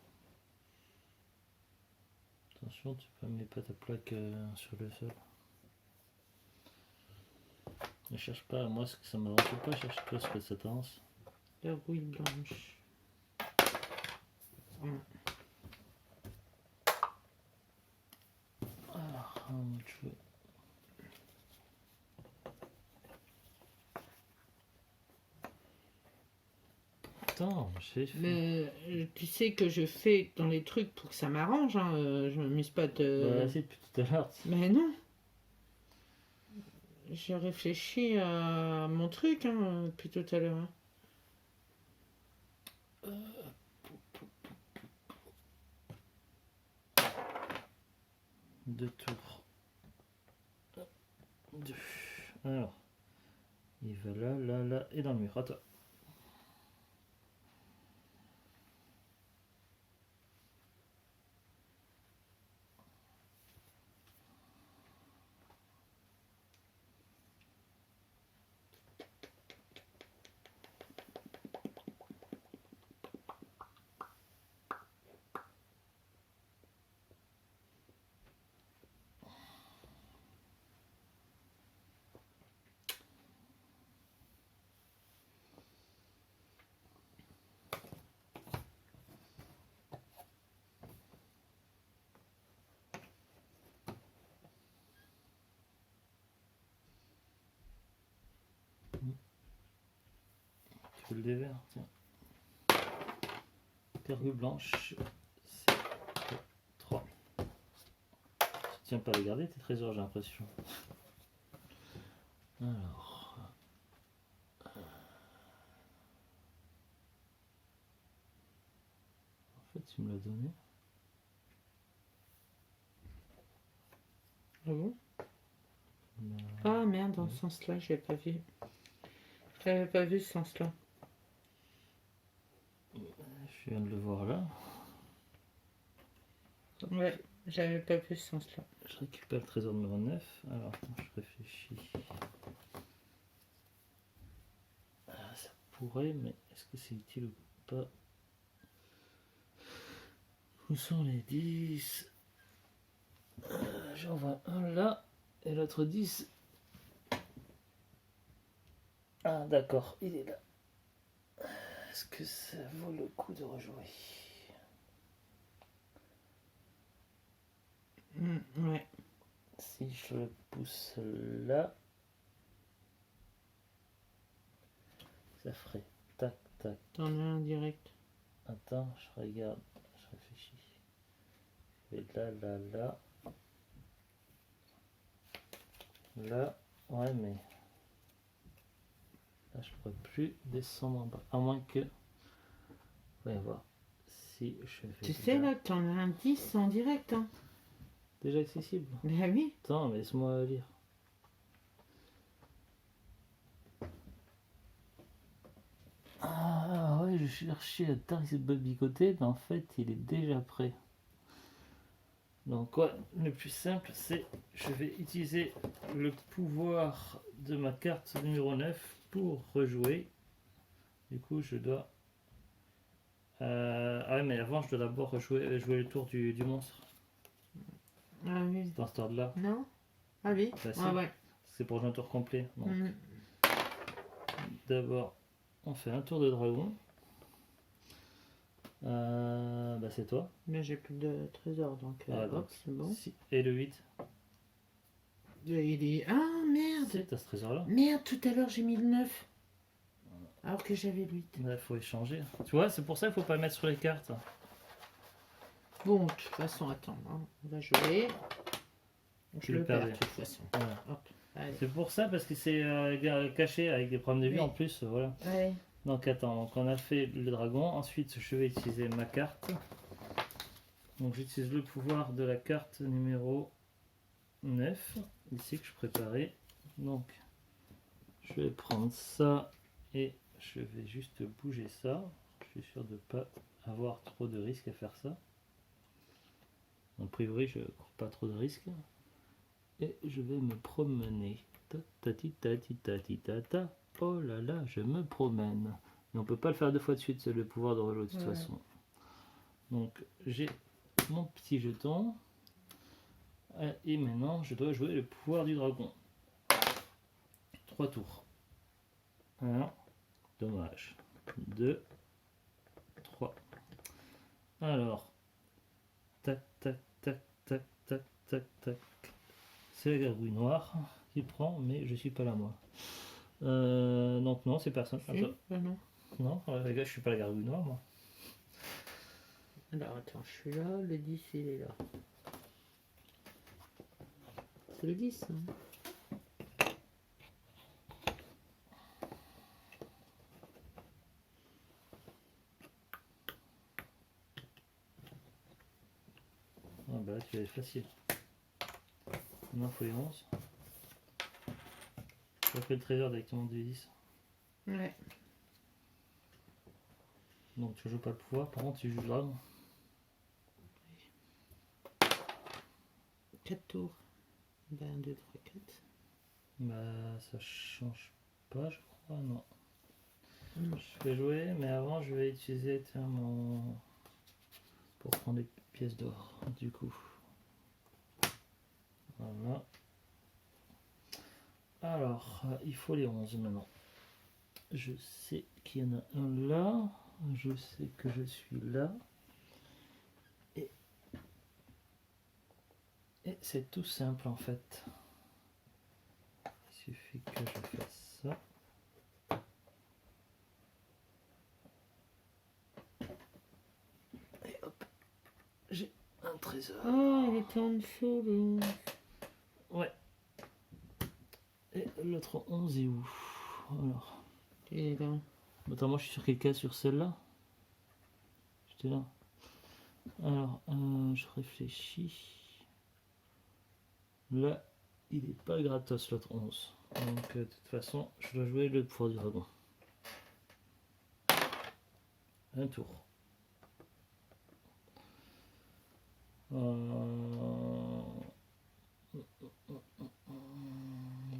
Attention, tu ne mets pas ta plaque sur le sol. Ne cherche pas, moi ce que ça m'avance pas, cherche pas ce que ça t'avance. La rouille blanche. Alors, un match joué. Attends, j'ai fait. Mais tu sais que je fais dans les trucs pour que ça m'arrange, hein. Je m'amuse pas de... Bah, si, depuis tout à l'heure. Mais non. J'ai réfléchi à mon truc, hein, depuis tout à l'heure. Hein. Deux tours. 2. Alors, il va là, là, là, et dans le mur. À toi. Tu veux le dévers, tiens. Cargue blanche, c'est 3. Tu tiens pas à les garder, tes trésors, j'ai l'impression. Alors. En fait, tu me l'as donné. Ah bon? Là. Ah merde, dans ce sens-là, je l'avais pas vu. Je l'avais pas vu ce sens-là. Je viens de le voir là. Ouais, j'avais pas vu ce sens-là. Je récupère le trésor numéro 9. Alors, attends, je réfléchis. Ah, ça pourrait, mais est-ce que c'est utile ou pas? Où sont les 10? J'en vois un là, et l'autre 10. Ah, d'accord, il est là. Est-ce que ça vaut le coup de rejouer? Ouais. Si je le pousse là, ça ferait tac, Tac. T'en as un direct. Attends, je regarde. Je réfléchis. Je vais là, là, là. Là. Ouais, mais... Là, je pourrais plus descendre en bas. À moins que... Voyons voir. Si je vais Tu sais, là, t'en as un 10 en direct. Hein. Déjà accessible. Ben oui. Attends, mais laisse-moi lire. Ah ouais, je cherchais à Taris Babicoté, mais en fait, il est déjà prêt. Donc ouais, le plus simple, c'est je vais utiliser le pouvoir de ma carte numéro 9 pour rejouer. Du coup, je dois... Ah ouais, mais avant, je dois d'abord jouer le tour du monstre. Ah oui. Dans ce ordre-là. Non. Ah oui. Bah, si. Ah ouais. C'est pour jouer un tour complet. Donc, Mhm. d'abord, on fait un tour de dragon. Bah c'est toi. Mais j'ai plus de trésor, donc, Ah, hop, donc, c'est bon. Et le 8. Il est... Ah merde. C'est t'as ce trésor-là. Merde, tout à l'heure, j'ai mis le 9. Alors que j'avais le 8. Il faut échanger. Tu vois, c'est pour ça qu'il faut pas le mettre sur les cartes. Bon, de toute façon, attends, hein, on va jouer. Je le le perds, perds, de toute façon. Voilà. Hop, allez. C'est pour ça, parce que c'est caché avec des problèmes de vie Oui. en plus. Voilà. Allez. Donc attends, donc on a fait le dragon. Ensuite, je vais utiliser ma carte. Donc j'utilise le pouvoir de la carte numéro 9. Ici que je préparais. Donc je vais prendre ça et je vais juste bouger ça. Je suis sûr de ne pas avoir trop de risques à faire ça. Donc, a priori, je ne cours pas trop de risques. Et je vais me promener. Ta. Oh là là, je me promène. Mais on peut pas le faire deux fois de suite, c'est le pouvoir de reload de toute façon. Donc j'ai mon petit jeton. Et maintenant, je dois jouer le pouvoir du dragon. 3 tours. 1. Dommage. 2. 3. Alors. Tac, tac, tac, tac, tac, tac, tac. C'est la gargouille noire qui prend, mais je suis pas là moi. Donc non, c'est personne. Si, bah non. Non, les gars, je suis pas la gargouille noire moi. Alors attends, je suis là, le 10 il est là. C'est le 10 hein. Ah bah là tu vas être facile. Non, faut les 11. Tu as fait le trésor directement du 10. Ouais. Donc tu joues pas le pouvoir, par contre tu joues le dragon. 4 tours. Ben 1, 2, 3, 4. Bah ça change pas je crois, non. Non. Je vais jouer, mais avant je vais utiliser mon... pour prendre des pièces d'or du coup. Voilà. Alors, il faut les 11 maintenant. Je sais qu'il y en a un là. Je sais que je suis là. Et c'est tout simple en fait. Il suffit que je fasse ça. Et hop, j'ai un trésor. Oh, il était en dessous le... Ouais. Et l'autre 11 est où? Alors. Il est là. Attends, moi je suis sur quelle case? Sur celle-là? J'étais là. Alors, je réfléchis. Là, il est pas gratos l'autre 11. Donc, de toute façon, je dois jouer le pouvoir du dragon. Un tour.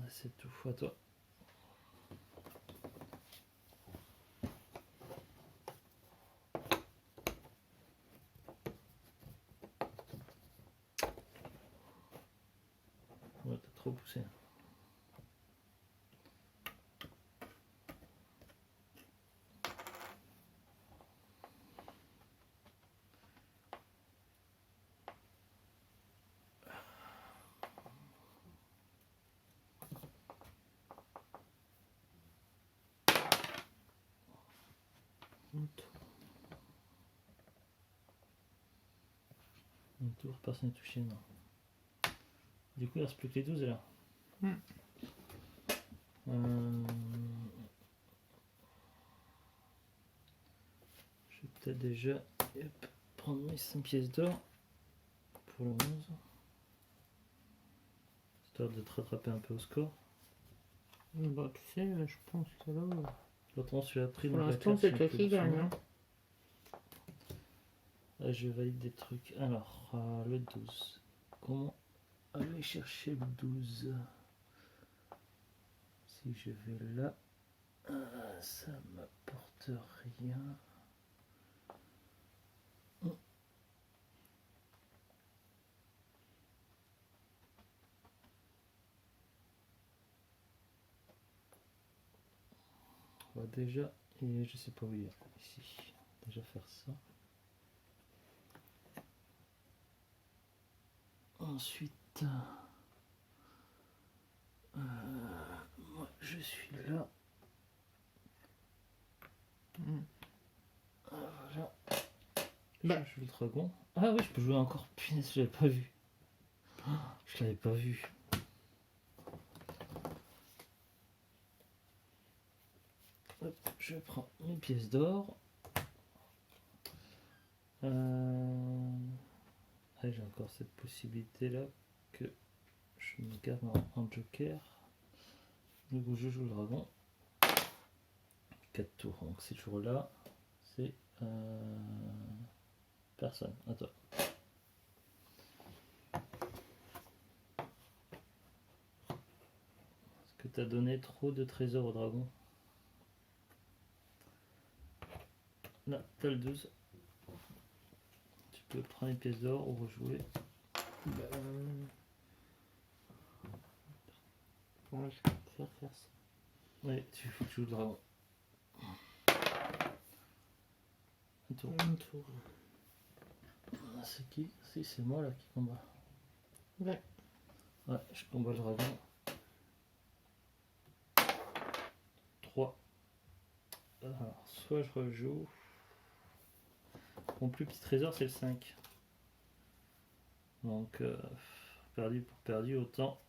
C'est tout, à toi. Ouais, t'as trop poussé. Un tour, personne n'est touché, non. Du coup, il reste plus que les 12 là. Mm. Je vais peut-être déjà prendre mes 5 pièces d'or pour le 11. Histoire de te rattraper un peu au score. Bah, tu sais, je pense que là, L'autre, tu l'as pris. pour donc la l'instant, carte, c'est un toi peu qui gagne. différente. Hein. Ah, je valide des trucs. Alors, le 12. Comment aller chercher le 12? Si je vais là, ça m'apporte rien. On va déjà, et je sais pas où il y a ici. Déjà faire ça. Ensuite, moi je suis là. Voilà. Bah. Je joue le dragon. Ah oui, je peux jouer encore. Punaise, je l'avais pas vu. Je l'avais pas vu. Hop, je prends mes pièces d'or. J'ai encore cette possibilité là que je me garde en joker. Du coup, je joue le dragon. 4 tours. Donc, ces jours là, c'est personne. À toi. Est-ce que tu as donné trop de trésors au dragon? Là, tu as le 12. Tu peux prendre les pièces d'or ou rejouer. Bah, bon, je vais faire ça. Oui, tu faut que tu joues le dragon. Un tour. Un tour. C'est qui? Si, c'est moi là qui combat. Ouais. Ouais, je combats le dragon. 3. Alors, soit je rejoue. Mon plus petit trésor, c'est le 5. Donc, perdu pour perdu, autant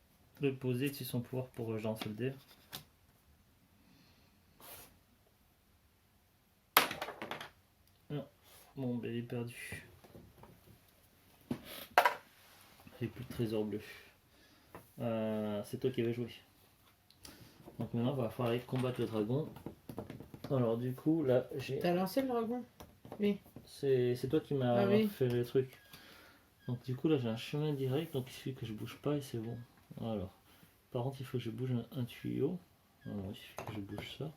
le poser dessus son pouvoir pour relancer le dé. Non. Bon, ben il est perdu. J'ai plus de trésor bleu. C'est toi qui avais joué. Donc maintenant, il va falloir aller combattre le dragon. Alors, du coup, là, j'ai. T'as lancé le dragon? Oui. C'est toi qui m'as oui. fait le truc. Donc du coup là j'ai un chemin direct, donc il suffit que je bouge pas et c'est bon. Alors, par contre il faut que je bouge un tuyau. Alors, il suffit que je bouge ça.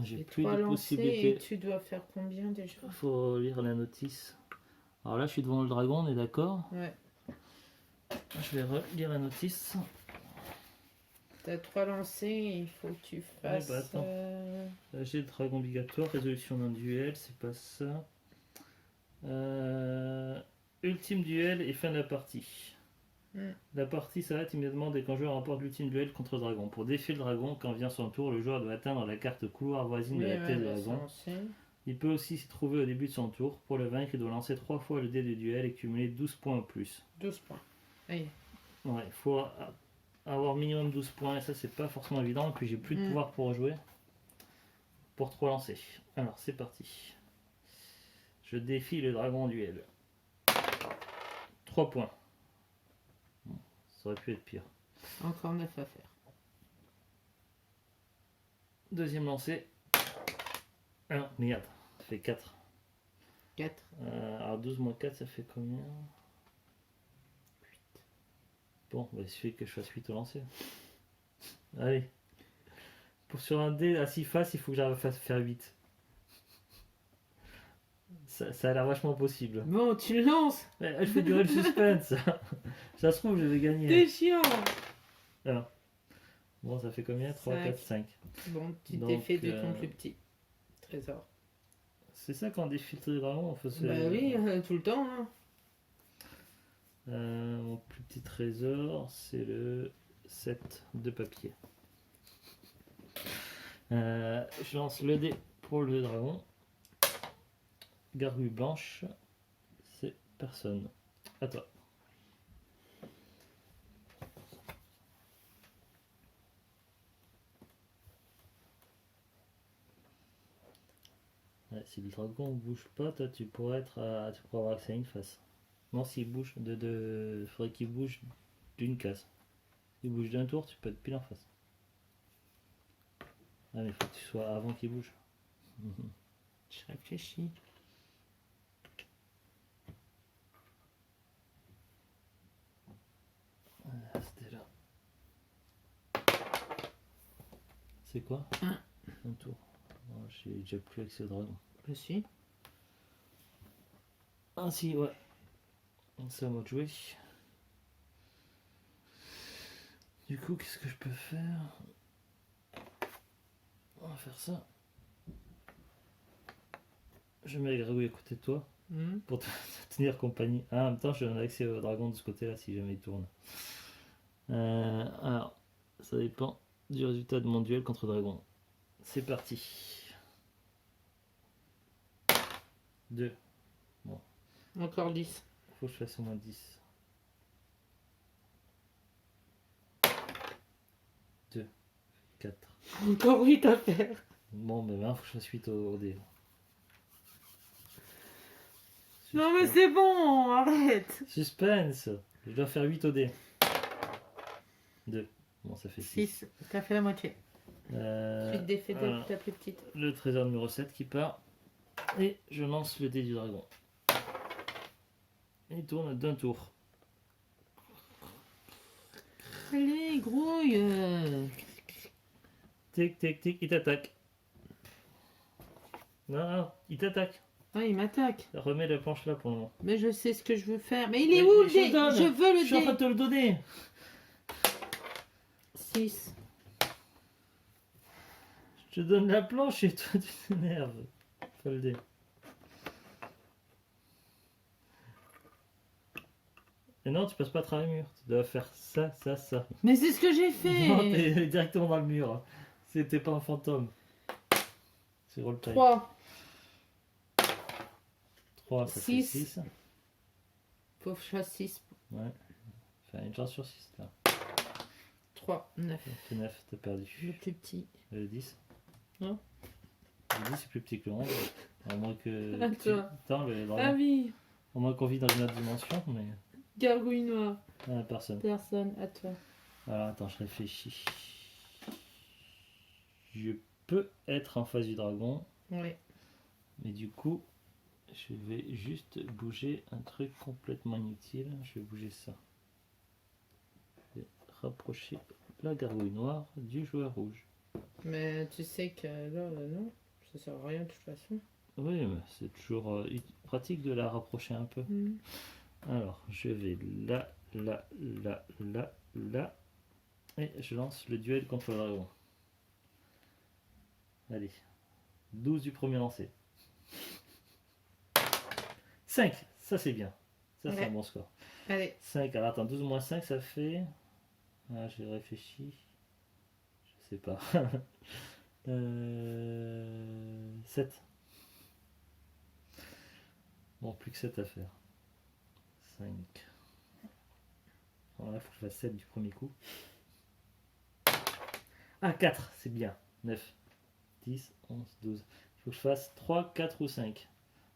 J'ai plus de possibilités. Et tu dois faire combien déjà? Il faut lire la notice. Alors là je suis devant le dragon, on est d'accord? Ouais. Je vais relire la notice. T'as 3 lancés, il faut que tu fasses. Ouais, bah, attends. J'ai le dragon obligatoire, résolution d'un duel, c'est pas ça. Ultime duel et fin de la partie. La partie s'arrête immédiatement dès qu'un joueur remporte l'ultime duel contre le dragon. Pour défier le dragon, quand vient son tour, le joueur doit atteindre la carte couloir voisine de la tête du dragon. Il peut aussi s'y trouver au début de son tour. Pour le vaincre, il doit lancer 3 fois le dé de duel et cumuler 12 points au plus. 12 points. Allez. Ouais, il faut avoir minimum 12 points et ça c'est pas forcément évident. Et puis j'ai plus de pouvoir pour rejouer. Pour 3 lancers. Alors c'est parti. Je défie le dragon en duel. 3 points. Bon, ça aurait pu être pire. Encore 9 à faire. Deuxième lancé. Ah non, merde, ça fait 4. 4. Alors 12 moins 4, ça fait combien? 8. Bon, bah, il suffit que je fasse 8 au lancer. Allez. Sur un dé à 6 faces, il faut que j'arrive à faire 8. Ça a l'air vachement possible. Bon, tu le lances. Elle fait durer le suspense. Ça se trouve, je vais gagner. C'est chiant. Alors. Bon, ça fait combien? 3, 4, 5. Bon, tu t'es fait de ton plus petit trésor. C'est ça quand on défie le dragon, on faisait... Bah oui, tout le temps. Hein. Mon plus petit trésor, c'est le 7 de papier. Je lance le dé pour le dragon. Gargouille blanche, c'est personne. À toi. Ouais, si le dragon bouge pas, toi tu pourrais tu pourrais avoir accès à une face. Non, s'il bouge faudrait qu'il bouge d'une case. S'il bouge d'un tour, tu peux être pile en face. Ah mais faut que tu sois avant qu'il bouge. Je réfléchis. Ah, c'était là. C'est quoi? Un tour. Oh, j'ai déjà plus accès au dragon. Aussi. Ah si, ouais. C'est à moi de jouer. Du coup, qu'est-ce que je peux faire? On va faire ça. Je mets la gargouille à côté de toi pour te tenir compagnie. Ah, en même temps, je donne accès au dragon de ce côté-là si jamais il tourne. Alors, ça dépend du résultat de mon duel contre le dragon. C'est parti. 2. Encore 10. Faut que je fasse au moins 10. 2. 4. Encore 8 à faire. Bon, mais maintenant, faut que je fasse 8 au dé. Non mais c'est bon, arrête. Suspense. Je dois faire 8 au dé. 2. Bon, ça fait 6. 6. T'as fait la moitié. Suite des faits de ta plus petite. Le trésor numéro 7 qui part. Et je lance le dé du dragon. Il tourne d'un tour. Allez, grouille. Tic, tic, tic, il t'attaque. Non, il t'attaque. Ah, il m'attaque. Remets la planche là pour le moment. Mais je sais ce que je veux faire. Mais il est Mais où le je dé? donne. Je veux le Je suis en train dé. de te le donner. 6. Je te donne la planche et toi tu t'énerves. Pas le dé. Et non, tu passes pas à travers le mur. Tu dois faire ça, ça, ça. Mais c'est ce que j'ai fait. Non, t'es directement dans le mur. C'était pas un fantôme. C'est roll time. 3. 3, ça fait Six. 6. Faut que je fasse 6. Ouais. Enfin, une chance sur 6 là. 3. 9. Ça fait 9, t'as perdu. Le plus petit. Le 10. Non. Le 10 c'est plus petit que le 11. À moins que. À toi. Attends, le dragon. Ah oui. À moins qu'on vit dans une autre dimension, mais. Gargouille noire. Ah, personne. Personne. À toi. Alors attends, je réfléchis. Je peux être en face du dragon, Oui. mais du coup, je vais juste bouger un truc complètement inutile. Je vais bouger ça. Je vais rapprocher la gargouille noire du joueur rouge. Mais tu sais que là, non. Ça sert à rien de toute façon. Oui, mais c'est toujours pratique de la rapprocher un peu. Alors, je vais là, là, là, là, là. Et je lance le duel contre le dragon. Allez. 12 du premier lancé. 5, ça c'est bien. Ça c'est Ouais. un bon score. Allez. 5, alors attends, 12 moins 5 ça fait... Ah, j'ai réfléchi. Je sais pas. 7. Bon, plus que 7 à faire. 5. Alors là, il faut que je fasse 7 du premier coup. Ah, 4, c'est bien. 9, 10, 11, 12. Il faut que je fasse 3, 4 ou 5.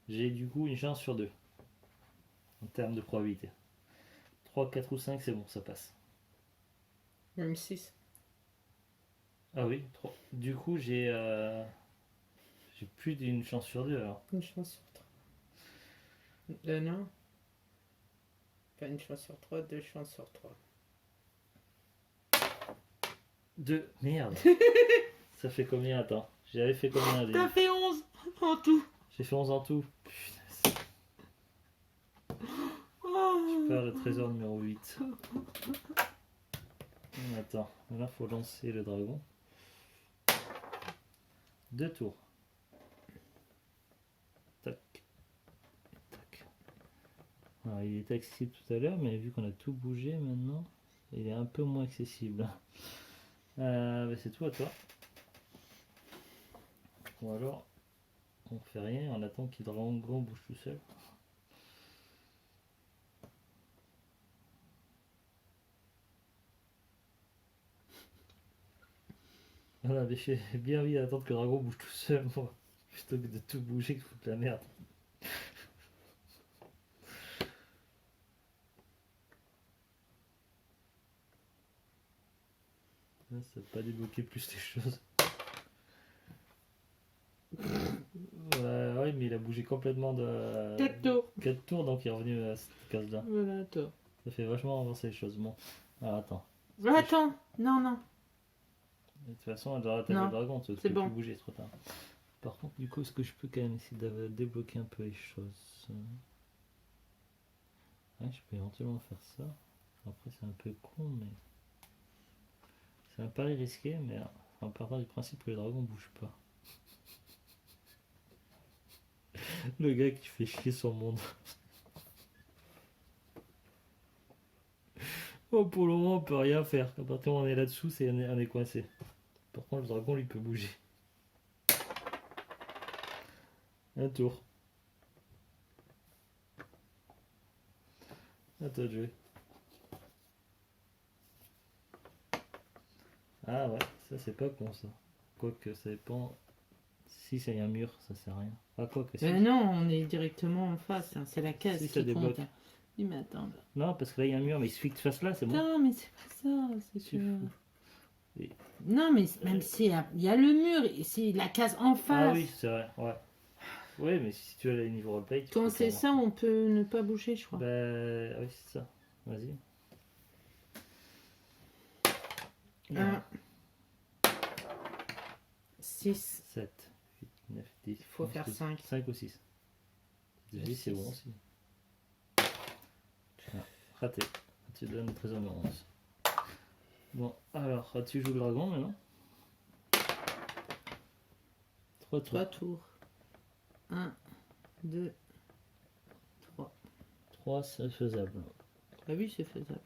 J'ai du coup une chance sur 2. En termes de probabilité. 3, 4 ou 5, c'est bon, ça passe. Même 6. Ah oui, 3. Du coup, j'ai plus d'une chance sur 2 alors. Une chance sur 3. Non. Pas une chance sur 3, 2 chances sur 3. 2, merde. Ça fait combien, attends? J'avais fait combien T'as fait 11 en tout. J'ai fait 11 en tout. Putain, Oh. je perds le trésor numéro 8. Attends, là faut lancer le dragon. 2 tours. Tac. Tac. Alors, il était accessible tout à l'heure, mais vu qu'on a tout bougé maintenant, il est un peu moins accessible. Bah, c'est tout à toi. Ou alors, on fait rien, on attend qu'il dragon bouge tout seul. Voilà, mais j'ai bien envie d'attendre que le dragon bouge tout seul, moi, plutôt que de tout bouger, que de foutre la merde. Là, ça va pas débloquer plus les choses. Ouais, mais il a bougé complètement de 4 tours. 4 tours, donc il est revenu à cette case-là. Voilà, tour. Ça fait vachement avancer les choses. Bon, alors attends. Attends, non. De toute façon, elle doit attaquer Non, le dragon, tu c'est peux bon. plus bouger, trop tard. Par contre, du coup, est-ce que je peux quand même essayer de débloquer un peu les choses? Ouais, je peux éventuellement faire ça. Après, c'est un peu con, mais... C'est un pari risqué, mais en partant du principe que le dragon bouge pas. Le gars qui fait chier son monde. Bon, pour le moment, on peut rien faire. À partir du moment où on est là-dessous, on est coincé. Par contre, le dragon, lui, peut bouger. Un tour. À toi de jouer. Ah ouais, ça c'est pas con ça. Quoique ça dépend. Si c'est un mur, ça sert à rien. Ah, quoique si. Non, on est directement en face, hein, c'est la case Si, ça qui débloque. compte. Oui, mais attends. Non, parce que là il y a un mur, mais il suffit que tu fasses là, c'est bon. Non, mais c'est pas ça. C'est C'est que... fou. Et- Non, mais même si il y a le mur, et c'est la case en face. Ah oui, c'est vrai, ouais. Oui, mais si tu as les niveaux roleplay, tu Quand peux c'est faire. ça, on peut ne pas bouger, je crois. Bah oui, c'est ça. Vas-y. 1, 6, 7, 8, 9, 10. il faut faire 5. 5 ou 6. 10, c'est bon aussi. Ah, raté. Tu donnes le trésor numéro 11. Bon, alors, tu joues le dragon maintenant. 3 tours. 3 tours. 1, 2, 3. 3, c'est faisable. Ah oui, c'est faisable.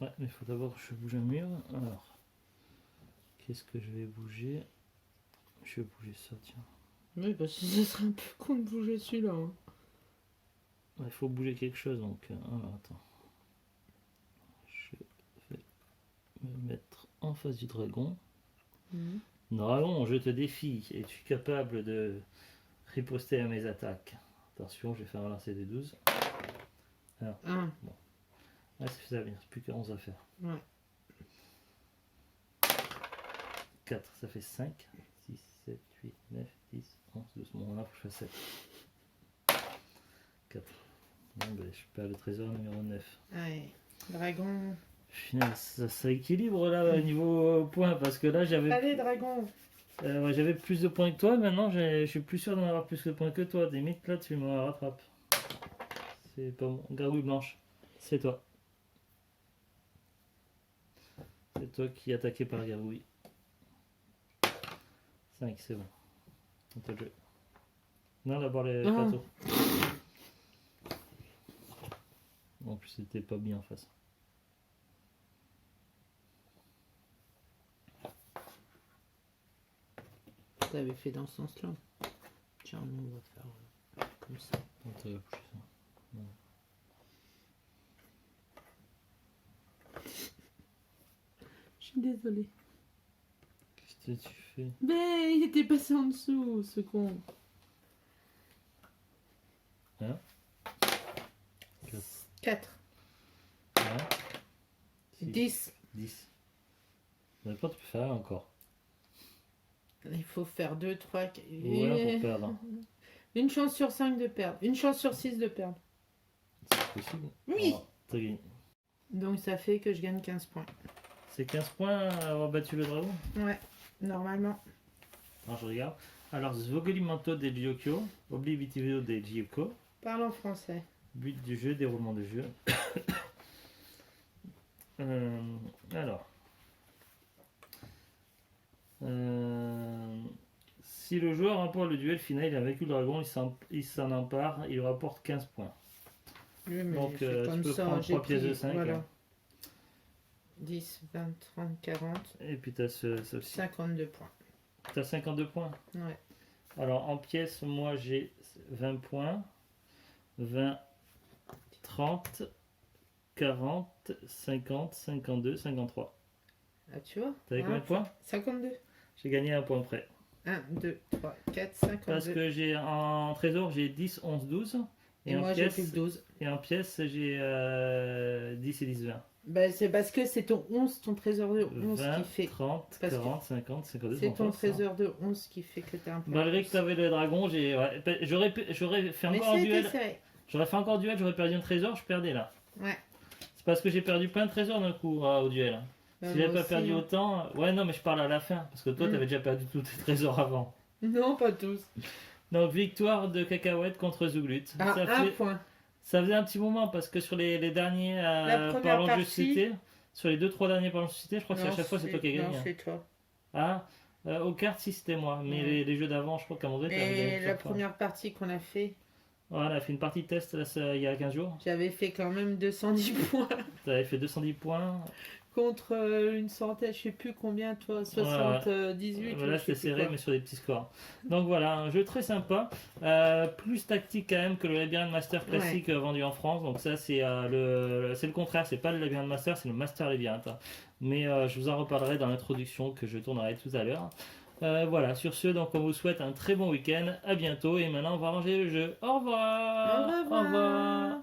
Ouais, mais il faut d'abord que je bouge un mur. Alors, qu'est-ce que je vais bouger? Je vais bouger ça, tiens. Oui, parce que ce serait un peu con de bouger celui-là. Hein. Il faut bouger quelque chose, donc... alors, attends. Je vais me mettre en face du dragon. Dragon, je te défie. Es-tu capable de riposter à mes attaques? Attention, je vais faire un lancer des 12. Alors, 1. ah, c'est faisable, il ne reste plus que 11 à faire. Ouais. 4, ça fait 5. 6, 7, 8, 9, 10, 11, 12. Bon, là, faut que je fasse 7. 4. Bon, ben, je perds le trésor numéro 9. Ouais. Dragon. Final, ça équilibre là au niveau points parce que là j'avais Allez, dragon. ouais, j'avais plus de points que toi, maintenant je suis plus sûr d'en avoir plus de points que toi. Limite là tu me rattrapes. C'est pas bon. Gargouille blanche, c'est toi. C'est toi qui es attaqué par la gargouille. 5, c'est bon. On peut jouer. Non, d'abord les Ah. plateaux. En plus c'était pas bien en face. T'avais fait dans ce sens-là. Tiens, nous, on va faire comme ça. On va bouger ça. Non. Je suis désolée. Qu'est-ce que tu fais? Mais il était passé en dessous, ce con. Hein? 4. Ouais. 10. 10. Mais pas tu peux faire encore. Il faut faire 2, 3, 4. Ouais, pour perdre. Une chance sur 5 de perdre. Une chance sur 6 de perdre. C'est possible. Oui. Alors, t'as gagné. Donc ça fait que je gagne 15 points. C'est 15 points à avoir battu le dragon. Ouais, normalement. Alors je regarde. Alors, Svogolimento del Gyokyo, Oblivitivio del Gyokyo, Parle en français. but du jeu, déroulement du jeu. Alors. Si le joueur remporte le duel final, il a vaincu le dragon, il s'en empare, il rapporte 15 points. Oui, mais Donc, c'est tu comme peux ça, prendre j'ai 3 pièces pris, de 5. voilà. 10, 20, 30, 40, Et puis tu as ceci. 52 points. Tu as 52 points. Ouais. Alors en pièces, moi j'ai 20 points. 20, 30, 40, 50, 52, 53. Ah, tu vois. T'avais combien de points? 52. J'ai gagné un point près. 1, 2, 3, 4, 52. Parce que j'ai en trésor, j'ai 10, 11, 12. Et moi, j'ai plus que 12. Et en pièces, j'ai 10 et 10, 20. Bah, c'est parce que c'est ton 11, ton trésor de 11 20, qui fait. 30, Parce 40, 50, 52. C'est ton trésor de 11 qui fait que t'as un point. Malgré que tu avais le dragon, j'aurais fait Mais encore un c'est duel. serré. J'aurais fait encore duel, j'aurais perdu un trésor, je perdais là. Ouais. C'est parce que j'ai perdu plein de trésors d'un coup au duel. Bah, Si j'avais moi pas aussi, perdu hein. autant. Ouais, non, mais je parle à la fin. Parce que toi, Mm. t'avais déjà perdu tous tes trésors avant. Non, pas tous. Donc, victoire de Cacahuète contre Zouglut. Ah, un point. Ça faisait un petit moment parce que sur les derniers La première parlons de jeux de partie- société, sur les 2-3 derniers parlons de société, je crois que c'est à Non, chaque fois c'est toi qui as Non, gagné. c'est toi. Ah, aux cartes, si c'était moi. Mais Ouais. les jeux d'avant, je crois qu'à un moment donné, t'avais gagné Et la plusieurs fois. première partie qu'on a fait, Voilà, on a fait une partie de test là, il y a 15 jours. j'avais fait quand même 210 points T'avais fait 210 points. contre une centaine, je sais plus combien toi, 78. Voilà, ou je sais c'était plus serré, quoi. mais sur des petits scores. Donc voilà, un jeu très sympa. Plus tactique quand même que le Labyrinthe Master classique vendu en France. Donc ça, c'est le contraire. C'est pas le Labyrinthe Master, c'est le Master Labyrinthe. Mais je vous en reparlerai dans l'introduction que je tournerai tout à l'heure. Voilà, sur ce, donc on vous souhaite un très bon week-end. À bientôt. Et maintenant, on va ranger le jeu. Au revoir. Au revoir. Au revoir.